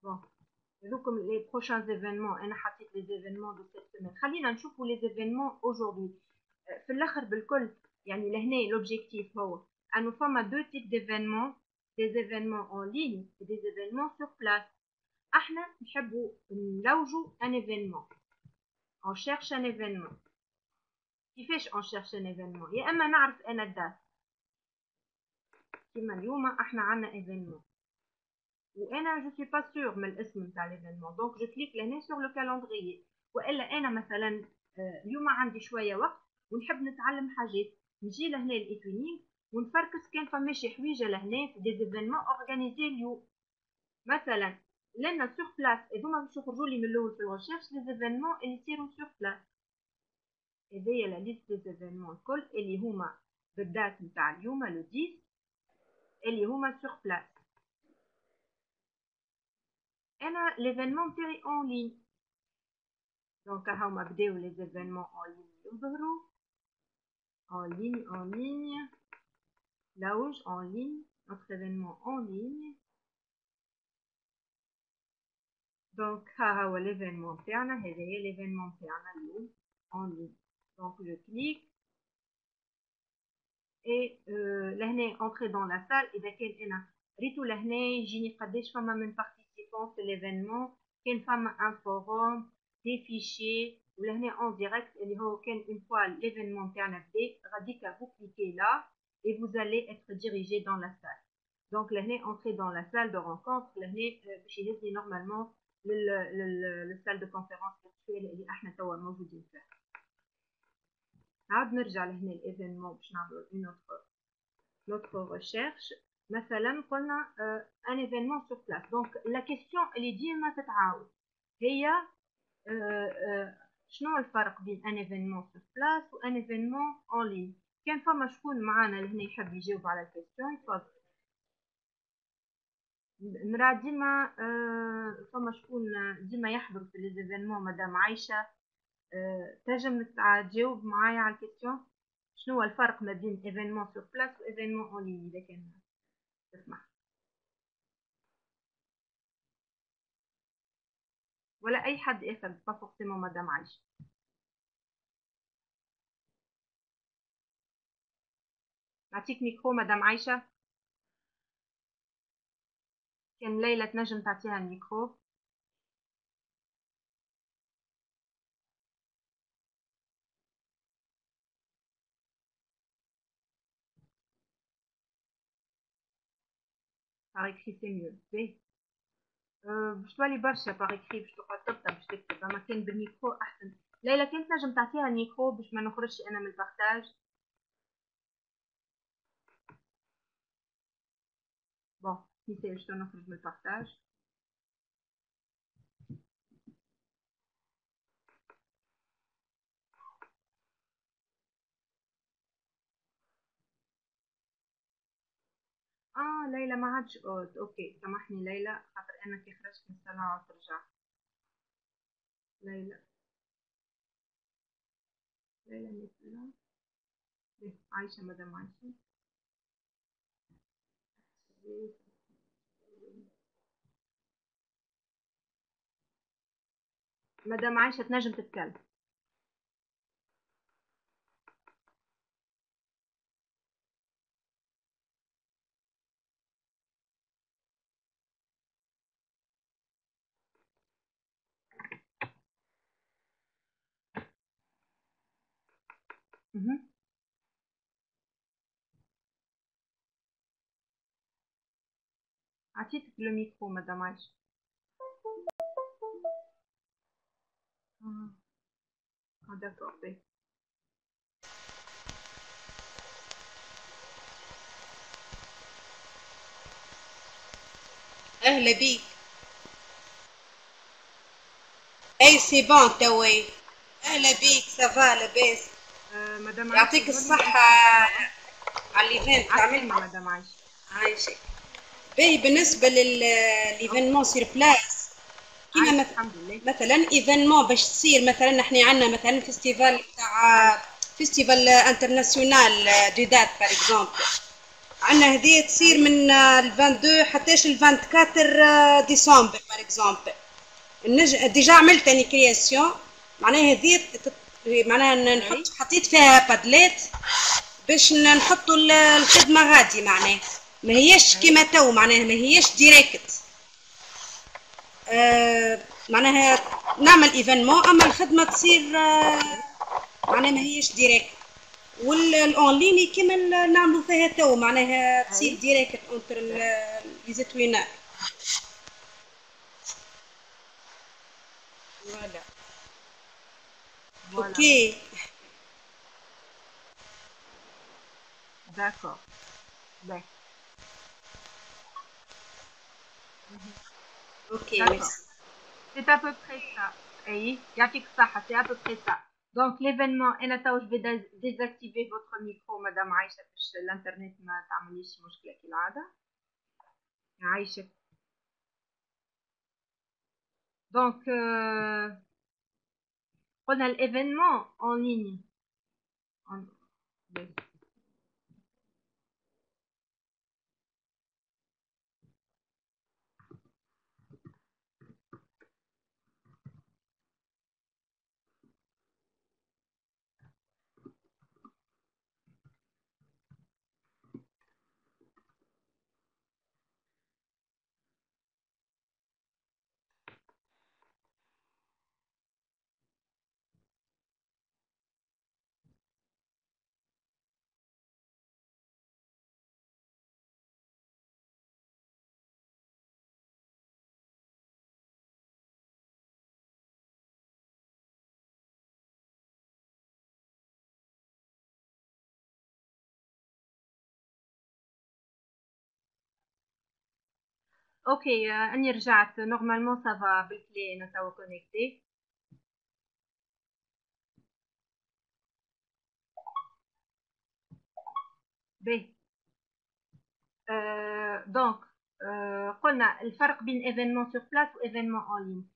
bon هذوكم les prochains événements. انا حطيت les événements de cette semaine. خلينا نشوفوا les événements aujourd'hui. في الاخر بالكل يعني لهنا l'objectif هو انه فما deux types d'événements, des événements en ligne et des événements sur place. احنا نحبوا نلوجوا un événement. on cherche un événement. كيفاش on cherche un événement؟ يا اما نعرف انا الدات كيما اليوم احنا عندنا événement وانا جو سي با سور من الاسم نتاع l'événement. دونك جو كليك لهنا sur le calendrier. والا انا مثلا اليوم عندي شويه وقت ونحب نتعلم حاجات، نجي لهنا الايتونينغ ونفركس كان فماشي حويجه لهنا في دي événements اورغانيزي اليوم. مثلا لنا سور بلاس هذوما باش يخرجوا لي من الاول في الريشيرش لي événements اللي يصيروا سور بلاس. هذيا لا ليست دي زيفينمون الكل اللي هما بالدات نتاع اليوم لو 10 اللي هما سور بلاس. انا ليفينمون نتاعي اون لين. دونك هاهما بداو لي زيفينمون اون لين يظهروا. en ligne لوج en ligne notre événement en ligne. دونك ها هو ليفينمون نتاعنا. هذا هي ليفينمون نتاعنا اليوم en ligne. دونك جو كليك اي لهنا entrer dans la salle. اذا كان انا ريتو لهنا يجيني قداش فما من participants في l'événement. كان فما un forum des fichiers ولهنا en direct اللي هو كان une fois l'événement نتاعنا بدا غاديكا vous cliquez là et vous allez être dirigé dans la salle. donc لهنا entrer dans la salle de rencontre. لهنا باش يهزني normalement لل salle de conférence virtuelle اللي احنا توا موجودين فيها. عاد نرجع لهنا الايفينمون باش نعملو notre recherche. مثلا قلنا un événement sur place. donc la question اللي ديما تتعاود هي شنو الفرق بين un événement sur place و un événement en ligne. كان فما شكون معانا لهنا يحب يجاوب على الكيستيون يتفضل. نرى ديما فما شكون ديما يحضر في لي زيفينمون. مدام عايشه تنجم تجاوب معايا على الكيستيون شنو هو الفرق ما بين ايفينمون سور بلاس و ايفينمون اون لين اذا كان تسمح. ولا اي حد اخر با فورسيمون مدام عايشه. نعطيك ميكرو مدام عايشة. كان ليلى تنجم تعطيها الميكرو. باغ écrit سي ميو. باهي باش تولي برشا باغ écrit باش تقعد تبطل باش تكتب، اما كان بالميكرو احسن. ليلى كان تنجم تعطيها الميكرو باش ما نخرجش انا من البارتاج. بون نسيت باش نخرج من البارتاج. ليلى ما عادش اوت. اوكي سامحني ليلى خاطر انا كي خرجت من الصالة عاود ترجع. ليلى مثلا عايشة مدام عايشة. مدام عايشة تنجم تتكلم. عطيتك لو ميكرو مدام عايشة. داكور باهي. اهلا بيك. اي سي بون توي. اهلا بيك سافا لاباس. مدام عايشة يعطيك الصحة على الايفنت اللي عسلامة عملته. مدام عايشة. عايشك. باهي بالنسبة للايفينمون سير بلاس كيما عايشة الحمد لله. مثلا ايفينمون باش تصير مثلا احنا عندنا مثلا فيستيفال تاع فيستيفال انترناسيونال دو دات بار اكزومبل، عندنا هذه تصير من ال 22 حتىش ال 24 ديسمبر بار اكزومبل. ديجا عملت اني كرياسيون معناها هذه معناها حطيت فيها بادليت باش نحطوا الخدمه غادي معناها ما هيش كيما تو معناها ما هيش ديريكت. معناها نعمل ايفينمون اما الخدمه تصير معناها ما هيش ديريكت، والاونلاين كيما نعملوا فيها تو معناها تصير ديريكت انتر لي زيتوينار. فوالا اوكي داكور باهي. اوكي داكور ميرسي. c'est à peu près ça. اي يعطيك الصحة c'est à peu près ça. donc l'événement انا تو je vais désactiver votre micro مدام عايشة باش الانترنت ما تعمليش مشكلة كالعادة. عايشة donc قلنا l'événement en ligne. اوكي اني رجعت نورمالمون سافا بالكلي انا توا كونيكتي. باهي دونك قلنا الفرق بين ايفينمون سور بلاس و ايفينمون اون لين.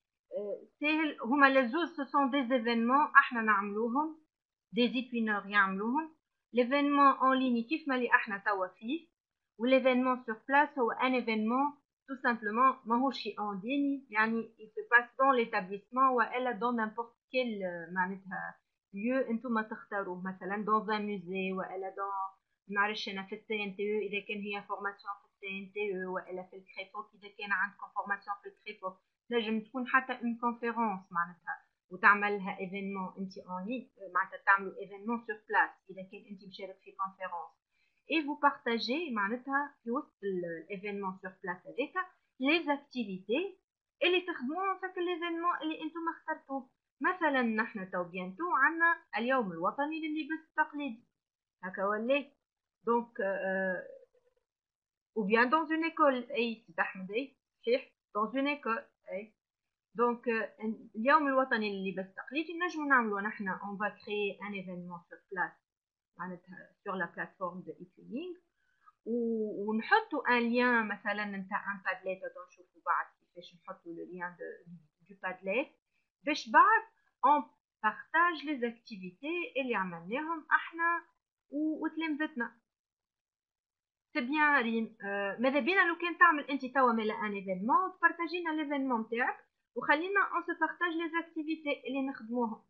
ساهل هما لزوز سو سون دي ايفينمون احنا نعملوهم دي زيتوينور يعملوهم. ليفينمون اون لين كيف ما اللي احنا توا فيه، وليفينمون سور بلاس هو ان ايفينمون tout simplement ماهوش en ligne يعني il se passe dans l'établissement والا dans n'importe quel معناتها lieu انتم تختاروه مثلا dans un musée والا dans نعرفش انا في السي ان تي او اذا كان هي فورماسيون في السي ان تي او والا في الكريفوك اذا كان عندكم فورماسيون في الكريفوك نجم تكون حتى اون كونفيرونس معناتها وتعملها ايفينمون انت اون لين معناتها تعملوا ايفينمون سور بلاس اذا كان انت مشارك في كونفيرونس اي فو بارتاجي معناتها في وسط الايفينمون سور بلاس هذاك لي زاكتيفيتي اللي تخدموهم في الايفينمون اللي انتم اخترتوه. مثلا نحن تو بيانتو عندنا اليوم الوطني لللباس التقليدي هكا ولا دونك ou bien dans une école اي سي احمد اي صحيح dans une école اي دونك اليوم الوطني لللباس التقليدي نجمو نعملو نحن on va créer un événement sur place معناتها sur la plateforme de e-learning ونحطو ان لين مثلا نتاع ان بادليت نشوفو بعد كيفاش نحطو لو لين دو بادليت باش بعد on partage les activités اللي عملناهم احنا وتلامذتنا. سي بيان ريم ماذا بينا لو كان تعمل انت توا مالا ان ايفينمون وتبارطاجينا ليفينمون تاعك وخلينا اون سو بارطاج لي زاكتيفيتي اللي نخدموهم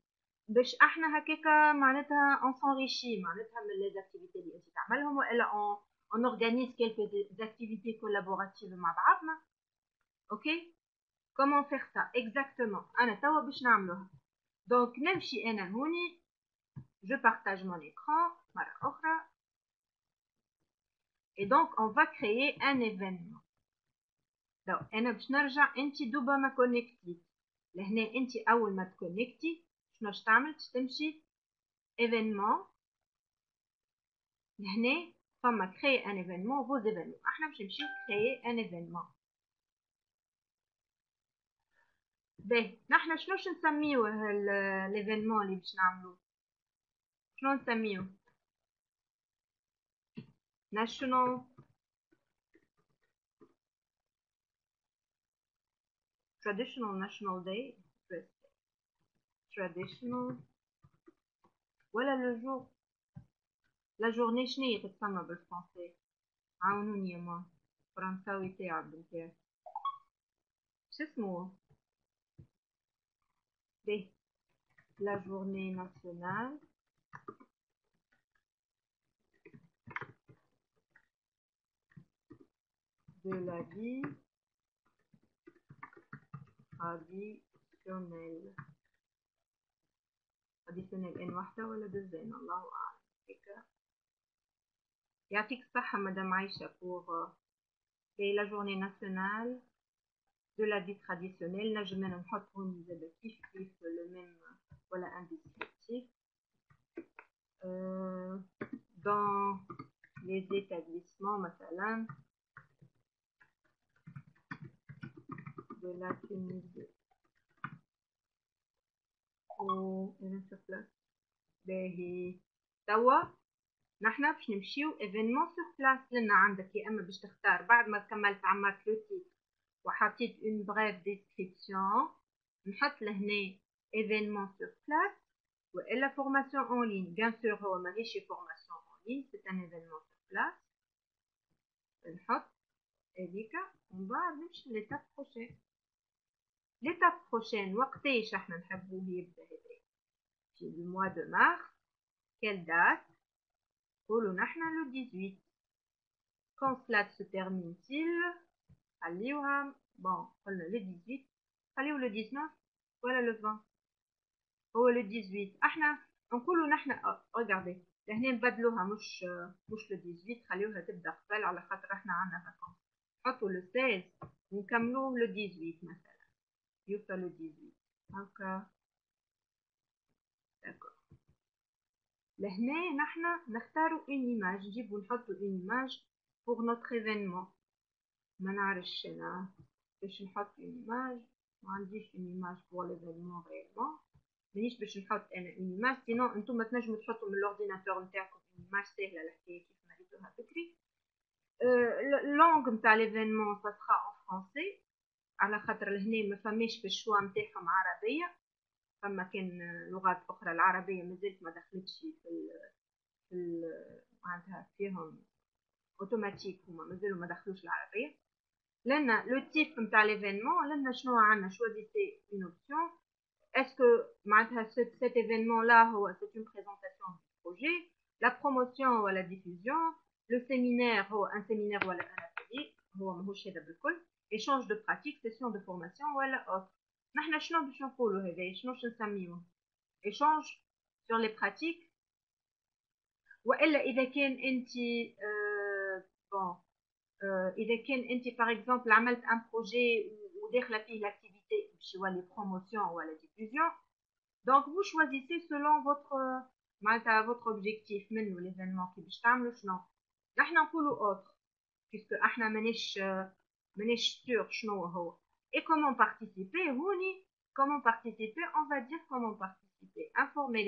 باش احنا هكاكا معناتها اون سونريشي معناتها من لي زاكتيفيتي اللي انت تعملهم والا اون اورغانيز كيلكو زاكتيفيتي كولابوراتيف مع بعضنا. اوكي كومون فيغ سا اكزاكتومون انا توا باش نعملوها دونك نمشي انا هوني جو بارطاج مون ايكران مره اخرى. Et donc, on va créer un événement. Donc, أنا باش نرجع أنت دوبا ما كونكتي لهنا أنت أول ما تكونكتي شنو باش تعمل باش تمشي événement لهنا فما créer un événement vos événements احنا باش نمشيو créer un événement. باهي نحنا شنو باش نسميوه l'événement اللي باش نعملوه شنو نسميوه national traditional national day traditional ولا le jour la journée شنية تتسمى بالفرنسي عاونوني يا ما فرنساوي تاع بنتاعي شو اسمه باهي la journée nationale de la vie traditionnelle traditionnelle ان واحدة ولا دوزين الله أعلم هيك. يعطيك الصحة مدام عايشة pour la journée nationale de la vie traditionnelle نجم نحط هون زادا كيف le même voilà un descriptif dans les établissements مثلا de la Tunisie و sur place. باهي توا نحنا باش نمشيو ايفينمون سور بلاس لنا عندك يا اما باش تختار بعد ما كملت عملت لو تيتر وحطيت اون بريف ديسكريبسيون نحط لهنا ايفينمون سور بلاس والا فورماسيون اون لين بيان سور هو ماهيش فورماسيون اون لين سي ان ايفينمون سور بلاس نحط هذيك ومن بعد نمشي ليتاب بروشين. ليتاب بروشين وقتاش احنا نحبوه يبدا هذا في الموا دو مارس كال دات قولوا نحنا لو 18 quand cela se termine-t-il خليوها bon قلنا لو 18 خليو لو 19 ولا لو 20 هو لو 18 احنا نقولوا نحنا ريغاردي لهنا نبدلوها مش لو 18 خليوها تبدا قبل على خاطر احنا عندنا فاكونس نحطوا لو 16 ونكملوه لو 18 مثلا يوصل لو 18 هكا داكور. لهنا نحنا نختاروا اون ايماج نجيبو نحطوا اون ايماج pour notre événement ما نعرفش انا باش نحط اون ايماج ما عنديش اون ايماج pour l'événement réellement مانيش باش نحط انا اون ايماج سينو انتم تنجموا تحطوا من الاورديناتور نتاعكم اون ايماج سهله الحكايه كيف ما ريتوها بكري. اللونغ نتاع ليفينمون سا سرا ان فرونسي على خاطر لهنا ما فماش في الشوا نتاعهم عربيه فما كان لغات اخرى العربيه مازالت ما دخلتش في معناتها فيهم اوتوماتيك هما مازالوا ما دخلوش العربيه لان لو تيب نتاع ليفينمون لان شنو عندنا شوازيسي اون اوبسيون اسكو معناتها cet événement là هو c'est une présentation du projet la promotion ou la diffusion, le séminaire ou un séminaire ou un atelier, échange de pratique, session de formation ou autre. نحن شنو باش نقولوا هذا شنو باش نسميوه échange sur les pratiques والا اذا كان انت bon اذا كان انت par exemple عملت un projet وداخله فيه l'activité باش يولي promotion ou la diffusion. Donc, vous choisissez selon votre objectif, منه l'événement qui باش تعملوا شنو. نحن نقولوا autre, puisque احنا مانيش sûr شنو هو. Et comment participer, comment participer, on va dire comment participer. Informer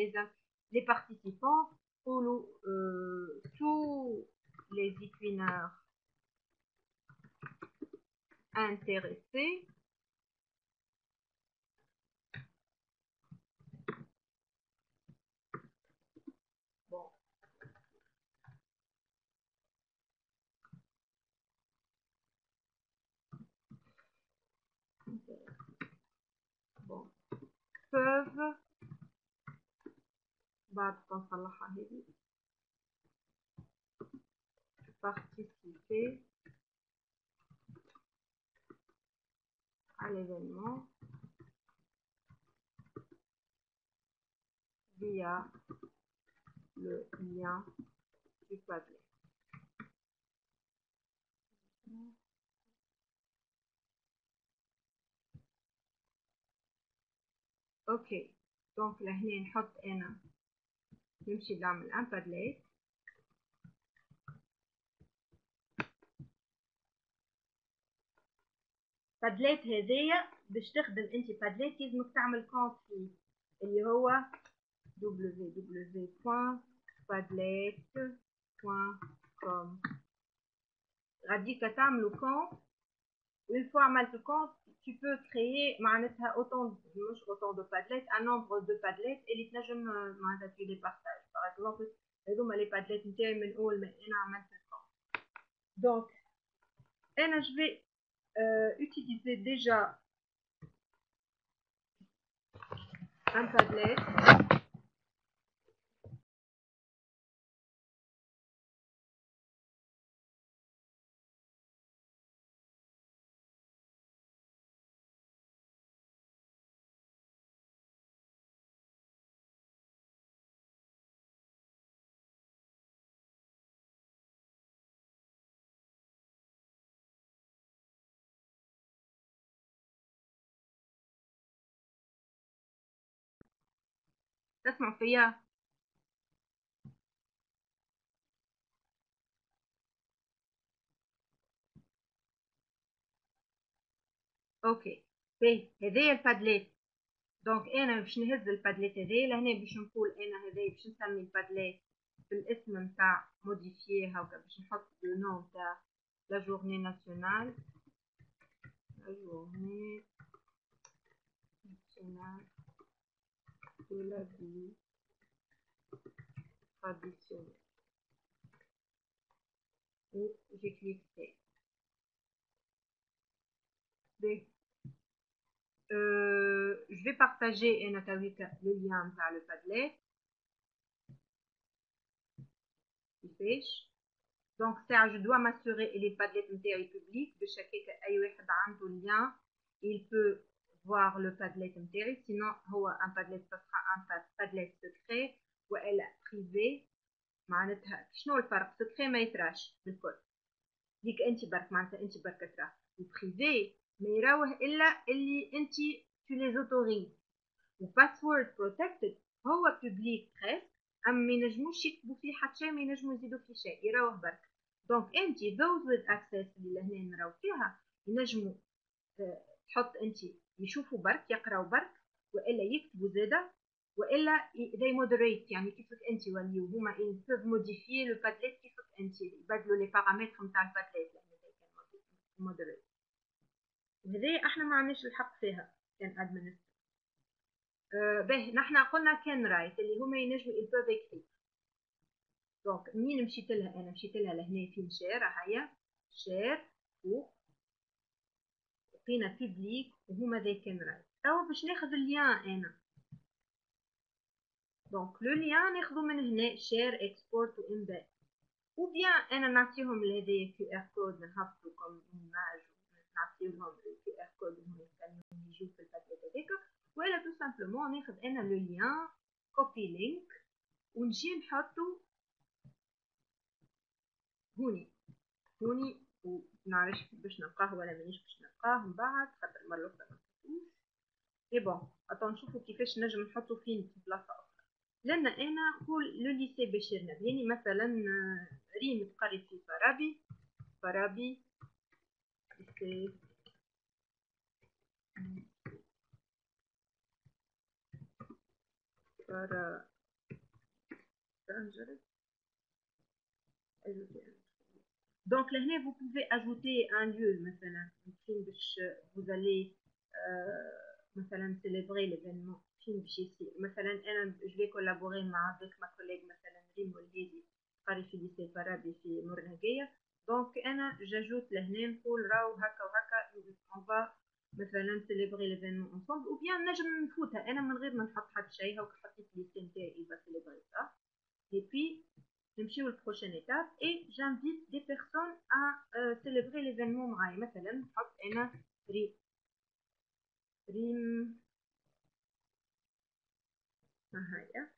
les participants, tous les équineurs intéressés. Bon, peuvent participer à l'événement via le lien du Padlet. Ok, donc là هنا نحط أنا نمشي نعمل un Padlet. Padlet هذايا باش تخدم انت Padlet لازمك تعمل كونت فيه اللي هو www.padlet.com. غاديك تعملوا كونت. Une fois عملت كونت tu peux créer معناتها autant de Padlet, un nombre de Padlet اللي تنجم معناتها tu les partages. Par exemple هذوما les Padlet نتاعي من أول ما أنا عملت الكونت. Donc أنا je vais utiliser déjà un Padlet. تسمع فيا؟ اوكي باهي هذايا البادليت. دونك انا باش نهز البادليت هذايا لهنا باش نقول انا هذايا باش نسمي البادليت بالاسم نتاع موديفيه هاكا باش نحط لو نوم نتاع لا جورني ناسيونال de la vie traditionnelle. Et j'ai cliqué. Je vais partager le lien vers le Padlet. Donc ça, je dois m'assurer que les Padlet sont publics. De chaque un lien, il peut voir le Padlet intérieur. Sinon, un Padlet, ça sera un Padlet secret ou elle privé. معناتها شنو الفرق؟ سكري ما يتراش بالكل. ديك انت برك معناتها انت برك تراه. البريفي ما يراوه الا اللي انت tu les autorises. والباسورد بروتكتد هو بوبليك بريس اما ما ينجموش يكتبوا فيه حتى شيء ما ينجموا يزيدوا فيه شيء يراوه برك. دونك انت those with access اللي لهنا نراو فيها ينجموا تحط انت يشوفوا برك يقراو برك والا يكتبوا زاده والا they moderate يعني كيفك انت يوليو هما ils peuvent modifier le Padlet كيفك انت يبدلوا لي بارامتر نتاع البادليت لان كان moderate. وهذه احنا ما عندناش الحق فيها كان administrator. باهي نحن قلنا كان رايت اللي هما ينجموا ils peuvent écrire. دونك منين مشيت لها انا مشيت لها لهنا في شير هيا شير فوق لقينا بيبليك وهما ذي كان رايت. توا باش ناخذ اللين انا دونك لو ليان ناخذو من هنا شير اكسبورت وامبيد او بيان انا نعطيهم هذايا كيو ار كود نهبطو كوم ايماج نعطيوهم الكيو ار كود اللي هما يجيو في الباكيت هذاك ولا تو سامبلومون ناخذ انا لو ليان كوبي لينك ونجي نحطو هوني ونعرفش باش نلقاه ولا مانيش باش نلقاه من بعد خاطر المره الاخرى ما نحطوش اي بون اتون نشوفو كيفاش نجم نحطو فين في بلاصه اخرى لان انا نقول لو ليسي بشير نبهاني مثلا ريم تقري في فارابي ليسي Donc là, vous pouvez ajouter un lieu, مثلا فين باش vous allez مثلا célébrer l'événement فين باش يصير مثلا انا je vais collaborer مع avec ma collègue مثلا ريم والهيدي قاري في ليسي فارابي في مرنقية دونك انا j'ajoute لهنا نقول راهو هكا وهكا on va مثلا célébrer l'événement ensemble ou bien نجم نفوتها انا من غير ما نحط حتى شيء هاك حطيت ليسي نتاعي il va célébrer ça et puis je suis à la prochaine étape et j'invite des personnes à célébrer l'événement معايا مثلا نحط انا ريم هيا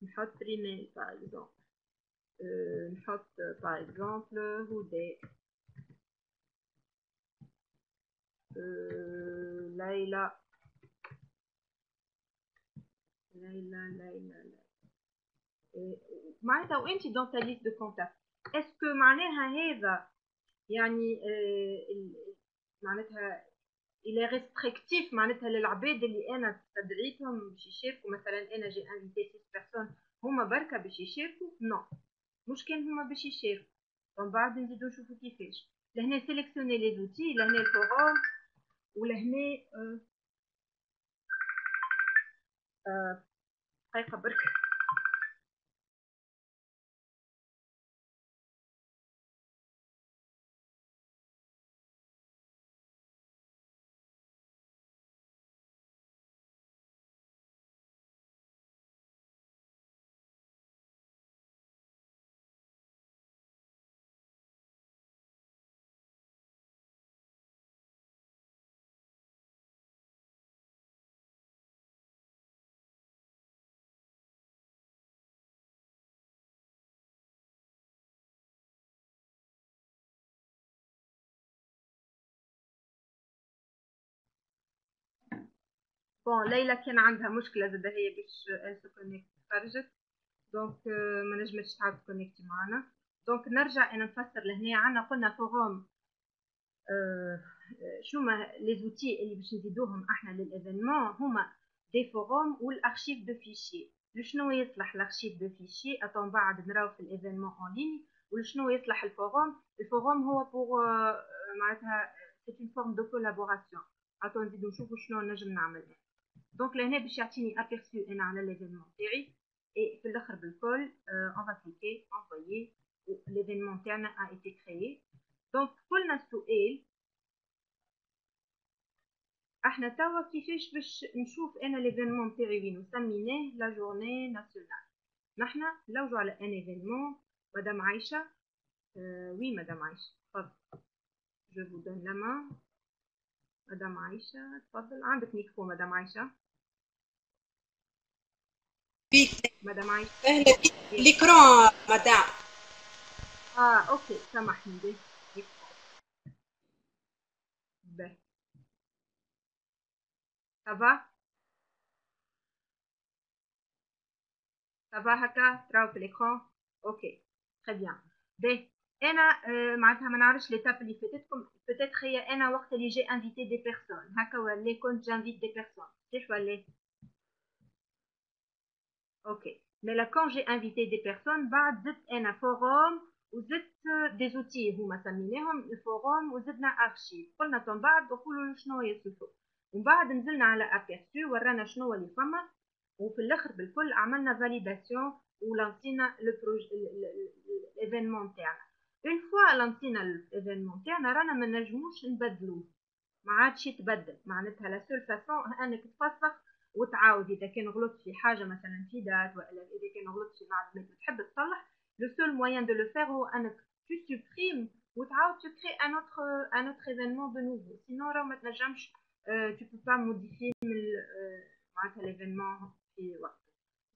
نحط ريميل par exemple نحط par exemple هدى ليلى معناتها وانت dans ta liste de contacts est-ce que معناها هذا يعني معناتها الى ريستريكتيف معناتها للعباد اللي انا استدعيتهم باش يشاركوا مثلا انا جي انفيتي 6 بيرسون هما بركه باش يشاركوا نو مش كان هما باش يشاركوا ومن بعد نزيدو نشوفوا كيفاش لهنا سيليكسيوني لي زوتي لهنا الفوروم ولهنا دقيقه برك بون ليلى كان عندها مشكله زاد هي باش ال كونيكت خرجت دونك ما نجمتش تعاود كونيكتي معنا دونك نرجع انا نفسر لهنا عندنا قلنا فوروم شو ما لي زوتي اللي باش نزيدوهم احنا للايفينمون هما دي فوروم والارشيف دو فيشي لشنو يصلح الارشيف دو فيشي اتون بعد نراو في الايفينمون اون لين ولشنو يصلح الفوروم هو بور معناتها سي اون فورم دو كولابوراسيون اتون نزيدو نشوفو شنو نجم نعمل دونك لهنا باش يعطيني ابيرسو انا على ليفينمون تاعي اي في الاخر بالكل اون فا كليكي انفويي ليفينمون تاعنا ا ايتي كريي دونك قلنا السؤال احنا توا كيفاش باش نشوف انا ليفينمون تاعي وين سميناه لا جورني ناسيونال نحنا نلوجو على ان ايفينمون مدام عايشه وي مدام عايشه تفضل جو فو دون لا مان مدام عايشه تفضل عندك ميكرو مدام عايشه مدام عايشه اهلا بك ليكرون مدام اوكي سامحني به سافا هكا تراو في الاكران اوكي تري بيان به انا معناتها ما نعرفش ليتاب اللي فاتتكم بتاتر هي انا وقت اللي جي انفيتي دي بيرسون هكا ولا كنت جانفيت دي بيرسون صح ولا اوكي مي لا كون جي انفيتي دي بيرسون بعد زدت انا فوروم وزدت دي زوتي هما سميناهم الفوروم وزدنا ارشيف قلنا من بعد نقولوا شنو يصلحوا ومن بعد نزلنا على ابيرسو ورانا شنو اللي فما وفي الاخر بالكل عملنا فاليداسيون ولانسينا لو بروج الايفينمون تاعنا اون فوا لانسينا الايفينمون تاعنا رانا ما نجموش نبدلوه ما عادش يتبدل معناتها لا سول فاسون انك تفسخ وتعاود اذا كان غلطت في حاجه مثلا في دات ولا اذا كان غلطت في معلومات وتحب تصلح. لو سول موين دو لو فير هو انك tu supprimes وتعاود tu crées un autre événement de nouveau. sinon راه ما تنجمش tu peux pas modifier معناتها l'événement في وقت.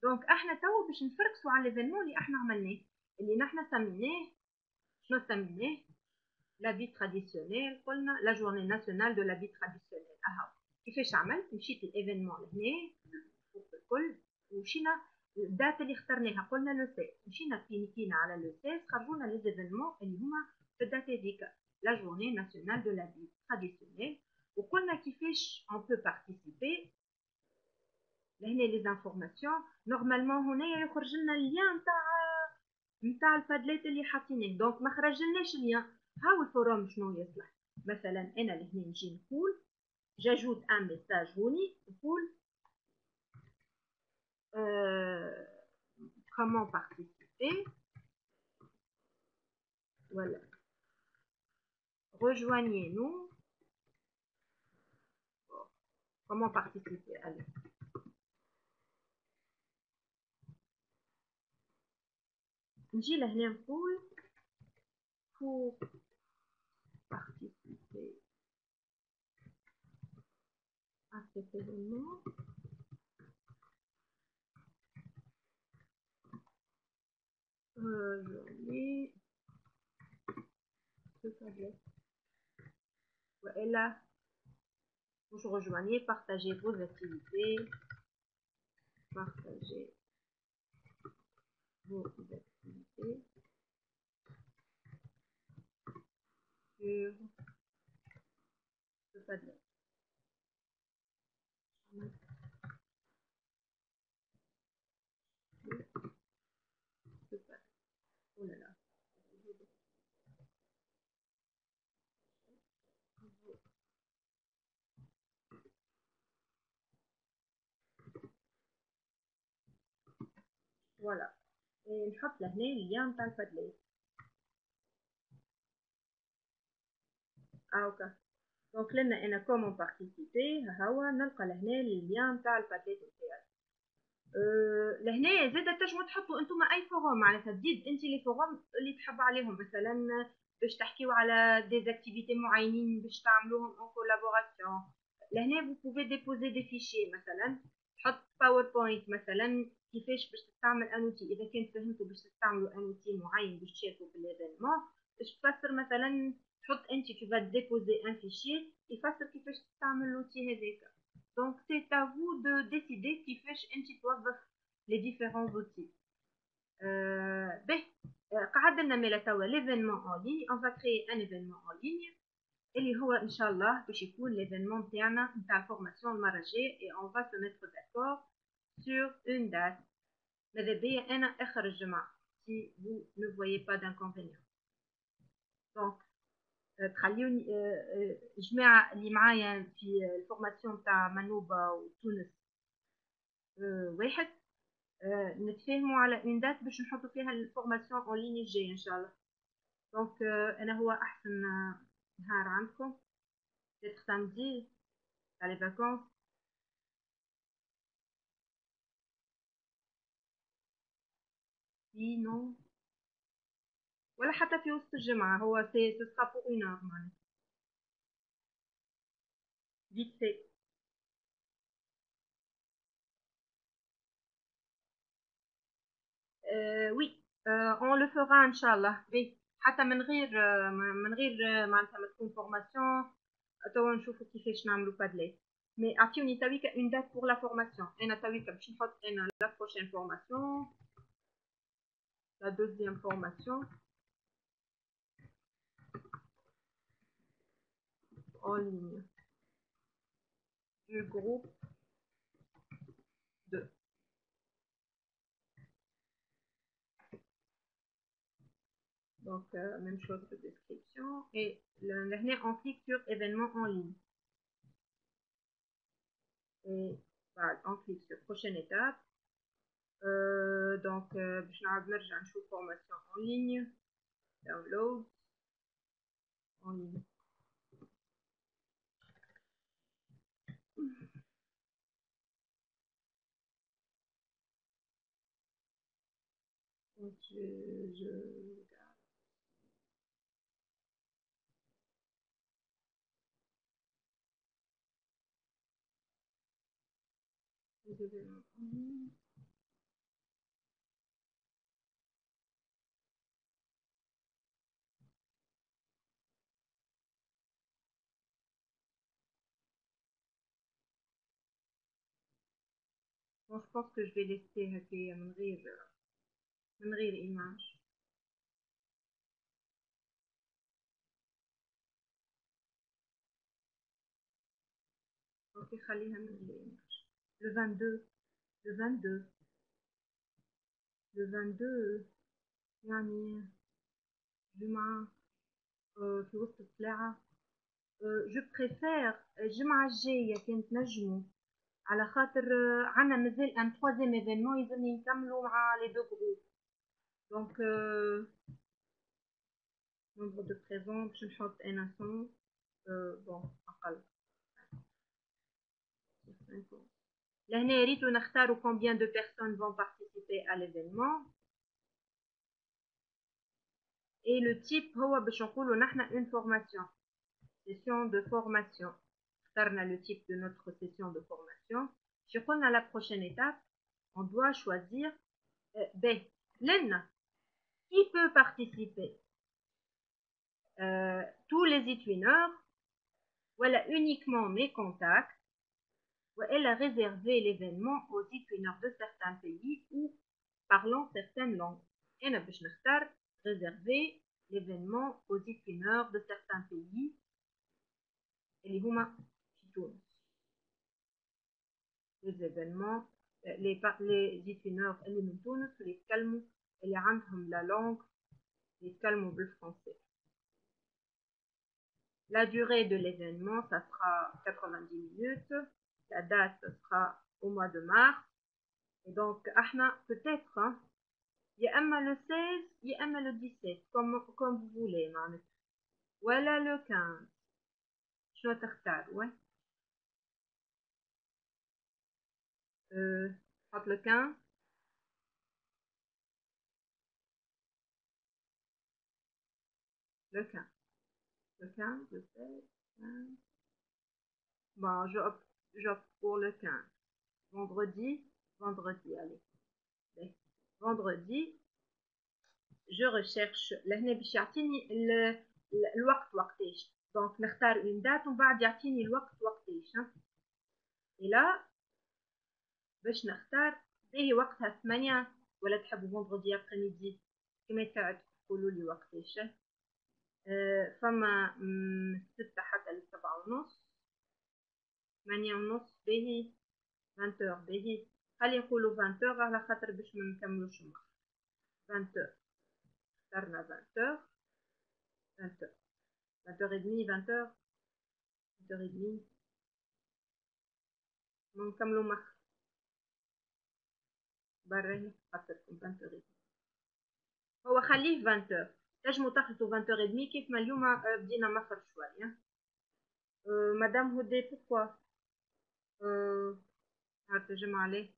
دونك احنا توا باش نفركسوا على l'événement اللي احنا عملناه اللي نحنا سميناه. شنو سميناه؟ لا في تراديسيونيل. قلنا لا جورني ناسيونال دو لا في تراديسيونيل. اهو كيفاش عملت؟ مشيت الايفينمون لهنا فوق الكل ومشينا الدات اللي اخترناها قلنا لو 16 مشينا كلينيكينا على لو 16 خرجونا لي زيفينمون اللي هما في الدات هذيك لا جورني ناسيونال دو لا في تراديسيونيل. وقلنا كيفاش اون بو بارتيسيبي. لهنا لي زانفورماسيون نورمالمون هنايا يخرج لنا اللين نتاع البادليت اللي حاطينه. دونك ما خرجلناش اللين. هاو الفوروم شنو يصلح؟ مثلا انا لهنا نجي نقول j'ajoute un message هوني نقول comment participer. voilà, rejoignez-nous. comment participer. allez, نجي لهنا نقول pour participer à cet événement journée de tablette. Voilà, vous rejoignez, partagez vos activités, partagez vos activités sur ce tablette. Oh là là. Voilà. نحط لهنا اللين نتاع البادليت. هاكا. دونك لنا انا كومون بارتيسيبي. ها هو نلقى لهنا اللين نتاع البادليت نتاعي. لهنا زاده تنجموا تحطوا انتم اي فوروم معناتها تزيد انت لي فوروم اللي تحب عليهم مثلا باش تحكيو على دي اكتيفيتي معينين باش تعملوهم اون كولابوراسيون. لهنا vous pouvez déposer des fichiers مثلا تحط باوربوينت مثلا كيفاش باش تستعمل انوتي. اذا كنت فهمتوا باش تستعملوا انوتي معين باش تشاركوا في الايفينمون باش تفسر مثلا تحط انت tu vas déposer un fichier يفسر كيفاش تستعمل لوتي هذاك. Donc c'est à vous de décider كيفاش انت توظف les différents outils. به قعد لنا ميلا توا l'événement en ligne. on va créer un événement en ligne اللي هو ان شاء الله باش يكون l'événement تاعنا نتاع الفورماسيون المره الجايه et on va se mettre d'accord sur une date. ماذا بيا انا اخر الجمعه si vous ne voyez pas d'inconvénient. donc تخليوني جماعه اللي معايا في الفورماسيون تاع منوبه وتونس واحد نتفاهموا على اون دات باش نحطوا فيها الفورماسيون اون لين الجايه ان شاء الله. دونك انا هو احسن نهار عندكم peut-être samedi تاع لي فاكونس. oui non ولا حتى في وسط الجمعه. هو سي سو سرا بور اون اور معناها vite fait. oui on le fera ان شاء الله. حتى من غير معناتها ما تكون فورماسيون توا نشوفوا كيفاش نعملوا بادليت. مي اعطيوني تويكا اون دات بور لا فورماسيون. انا تويكا باش نحط انا لا بروشين فورماسيون la deuxième formation en ligne du groupe 2. Donc même chose de description et là on clique sur événement en ligne et voilà, on clique sur prochaine étape. donc باش نعاود نرجع نشوف formation en ligne download en ligne. je... Bon, je pense que je vais laisser هكايا من غير image. اوكي خليها من غير image. Le 22 le 22 le 22 يعني جمعة في وسط الساعة. جو بريفير الجمعة الجاية كانت نجموا على خاطر عنا مازال ان تروازيام ايفينمون يلزمني نكملوا مع لي دو جروب دونك نومبر دو بريزون باش نحط انا 100 بون اقل لهنا ريتو نختاروا combien de personnes vont participer à l'événement et le type هو باش نقولوا نحنا une formation session de formation. اخترنا le type de notre session de formation. Je قلنا la prochaine étape on doit choisir B. L'N qui peut participer tous les étudiants voilà uniquement mes contacts ou elle a réservé l'événement aux étudiants de certains pays ou parlant certaines langues et nous باش نختار réserver l'événement aux étudiants de certains pays اللي هما في تونس les événements les étudiants اللي من تونس اللي يتكلموا اللي عندهم la langue اللي يتكلموا بالفرنسي. La durée de l'événement, ça sera 90 minutes. La date, ça sera au mois de mars. Et donc, peut-être, hein, il y a le 16, il y a le 17, comme vous voulez. Voilà le 15. Je vais te ouais. Le 15. Le 15. Le 15, le 16, 15. Bon, j'opte pour le 15. Vendredi, allez. Vendredi, je recherche لهنا باش يعطيني الوقت وقتاش دونك نختار اون دات ومن بعد يعطيني الوقت وقتاش إلا باش نختار باهي وقتها 8 ولا تحبوا فندردي ابريميدي كما يساعدكم تقولوا لي وقتاش فما من 6 حتى ل 7:30 8:30 باهي 20 باهي خلي نقولوا 20 على خاطر باش ما نكملوش 20 اخترنا 20 20h30 20h30 نكملوا مخ برا خاطركم 20h30 هو خليه 20h تنجموا تخلطوا 20h30 كيف ما اليوم بدينا مخر شوية مدام هدى بوكوا هترجم عليه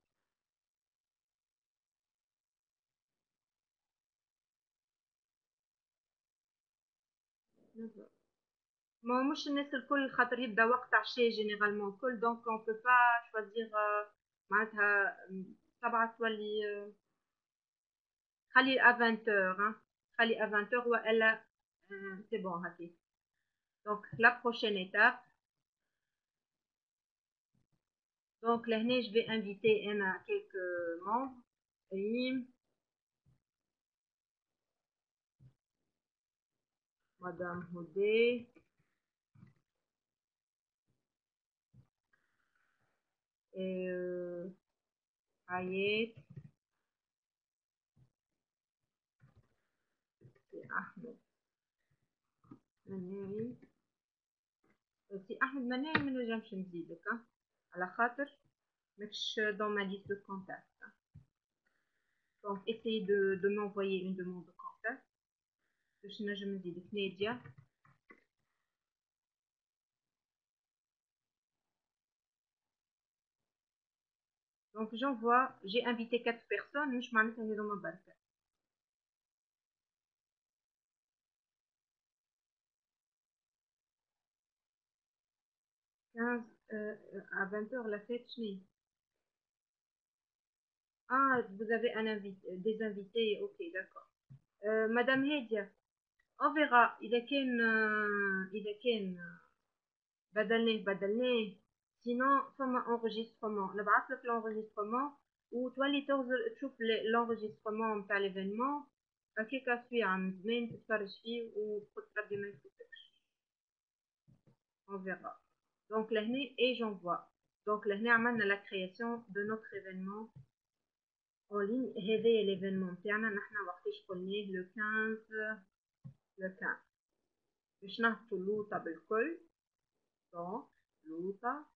ما مش الناس الكل خاطر يبدا وقت عشاء جينيرالمون الكل دونك اون بو با شوازيغ معناتها 7 تولي خلي ا 20h خلي ا 20h والا سي بون هكي دونك لا بروشين ايتاب دونك لهنا جو في انفيتي انا كيلك ممبر ريم مدام هدى حياة أحمد مناعي سي أحمد مناعي منجمش نزيدك على خاطر ماكش dans ma liste de contacts. Donc essayez de m'envoyer une demande de contact باش نجم نزيدك نادية donc j'envoie j'ai invité 4 personnes مش معناتها هذوما بركة 15 à 20h la fête chenille. Ah, vous avez des invités, ok, d'accord. Madame Hedia, on verra. إذا كان بدلناه sinon فما enregistrement نبعث لك l'enregistrement وتولي تشوف l'enregistrement نتاع l'événement هكاكا سويعة من زمان تتفرج فيه وتقول ربي ما يفوتكش. On verra. Donc لهنا et j'envoie. Donc لهنا عملنا la création de notre événement en ligne. هذايا l'événement نتاعنا نحنا وقتاش قلناه le 15 le 15 باش نهبطوا اللوطة بالكل. دونك لوطة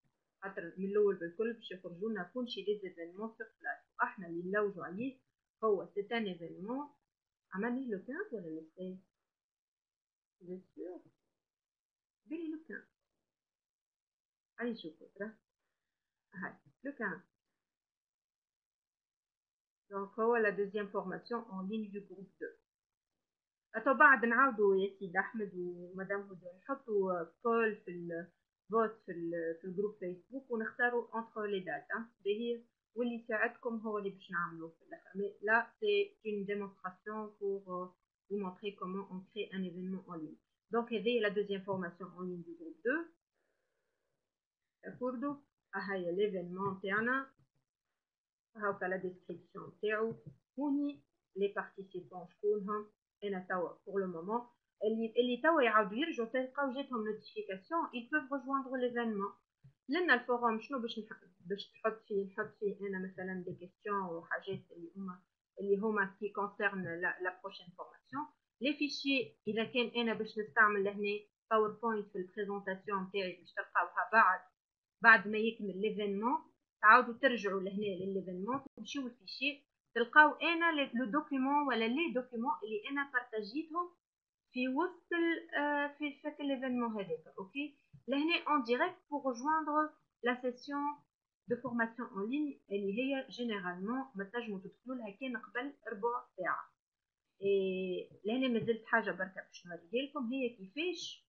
خاطر من الأول بالكل باش يخرجوا لنا كلشي دي زيفينمون سور بلاس واحنا اللي نلوجوا عليه هو سي ان ايفينمون عملناه لو 15 ولا لو 16 بيان سور بلي لو 15 هاي نشوفوا ترى هاي لو 15 دونك هو لا دوزيام فورماسيون اون لين دو جروب 2 تو بعد نعاودوا يا سيدي احمد ومدام هدى نحطوا كول في الفوت في الجروب فيسبوك ونختاروا انتر لي دات باهي واللي يساعدكم هو اللي باش نعملوه في الاخر مي لا سي اون ديمونستراسيون بور vous montrer comment on crée un événement en ligne. Donc هذه la deuxième formation en ligne du groupe 2. تاخدوا هاي l'événement تاعنا هاكا لا ديسكريبسيون تاعو هوني لي بارتيسيبون شكونهم انا توا pour le moment اللي توا يعاودوا يرجعوا تلقاو جاتهم نوتيفيكاسيون ils peuvent rejoindre l'événement. لنا الفوروم شنو باش نحط فيه انا مثلا دي كيستيون وحاجات اللي هما كي كونسيرن لا بروشين فورماسيون لي فيشي اذا كان انا باش نستعمل لهنا باوربوينت في البريزونطاسيون تاعي باش تلقاوها بعد ما يكمل ليفينمون تعاودوا ترجعوا لهنا لليفينمون تمشيو الفيشي تلقاو انا لو دوكيومون ولا لي دوكيومون اللي انا بارطاجيتهم في وسط في شكل l'événement هذاك اوكي لهنا en direct pour rejoindre la session de formation en ligne اللي هي généralement ما تنجموا تدخلوا لها كان قبل ربع ساعة. لهنا مازلت حاجة بركة باش نوريها لكم هي كيفاش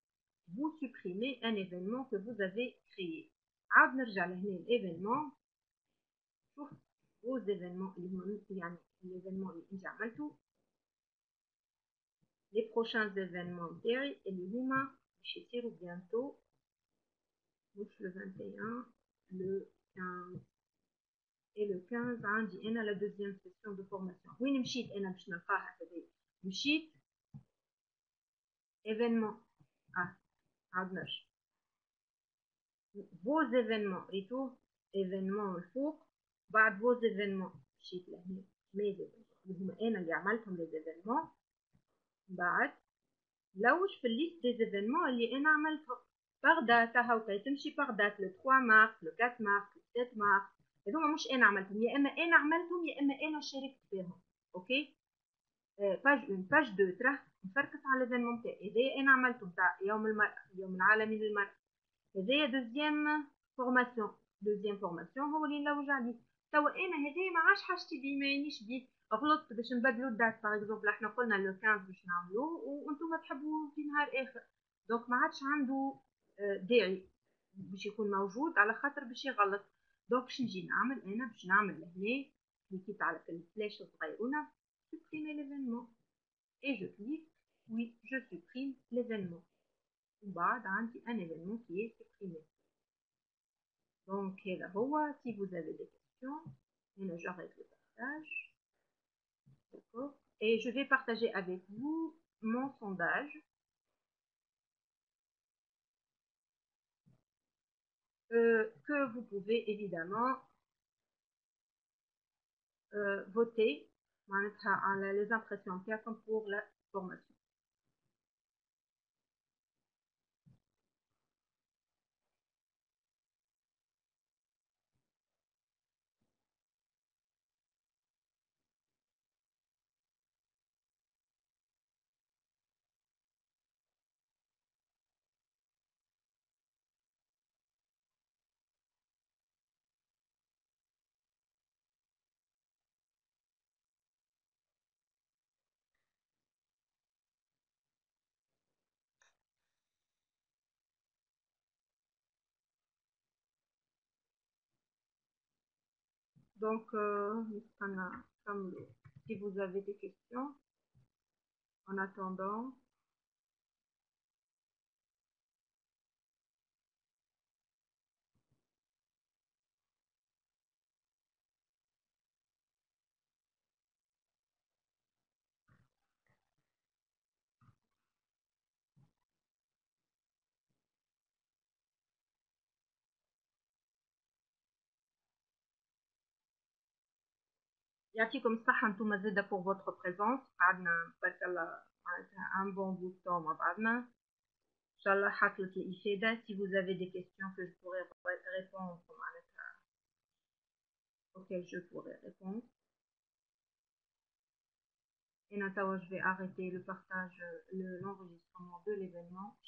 vous supprimez un événement que vous avez créé. عاد نرجع لهنا l'événement شوف vos événements اللي هما يعني l'événement اللي انت عملته les prochains événements نتاعي اللي هما باش يصيروا bientôt مش le 21 le 15 et le 15 عندي انا la deuxième session de formation. وين مشيت انا باش نلقاها هذه مشيت événement عاد نرجع vos événements ريتو événement الفوق بعد vos événements مشيت لهنا mes événements اللي هما انا اللي عملتهم les événements بعد لوج في الليست دي زيفينمون اللي انا عملتهم باغ دات هاوكا تمشي باغ دات لو 3 مارس لو 4 مارس لو 7 مارس هذوما مش انا عملتهم يا اما انا عملتهم يا اما انا شاركت فيهم اوكي باج 1 باج 2 ترى نفركس على ليفينمون تاعي هذايا انا عملته تاع يوم المرأة اليوم العالمي للمرأة هذايا دوزيام فورماسيون هو اللي نلوج عليه توا انا هذايا ما عادش حاجتي بيه ما يعنيش بيه غلطت باش نبدلوا الدات باغ اكزومبل احنا قلنا لو 15 باش نعملوه وانتم تحبوا في نهار اخر دونك ما عادش عنده داعي باش يكون موجود على خاطر باش يغلط دونك باش نجي نعمل انا باش نعمل لهنا كليكيت على الفلاش الصغيرونه supprimer l'événement et je clique oui je supprime l'événement وبعد عندي un événement qui est supprimé. Donc هذا هو si vous avez des questions هنا j'arrête le partage. D'accord. Et je vais partager avec vous mon sondage que vous pouvez évidemment voter على les impressions تاعكم pour la formation. Donc, si vous avez des questions, en attendant. يعطيكم الصحة انتم زادة pour votre présence. قعدنا تبارك الله معناتها un bon bout de temps مع بعضنا. إن شاء الله حصلت الإفادة. Si vous avez des questions que je pourrais répondre معناتها auxquelles je pourrais répondre. Et maintenant je vais arrêter le partage, l'enregistrement de l'événement.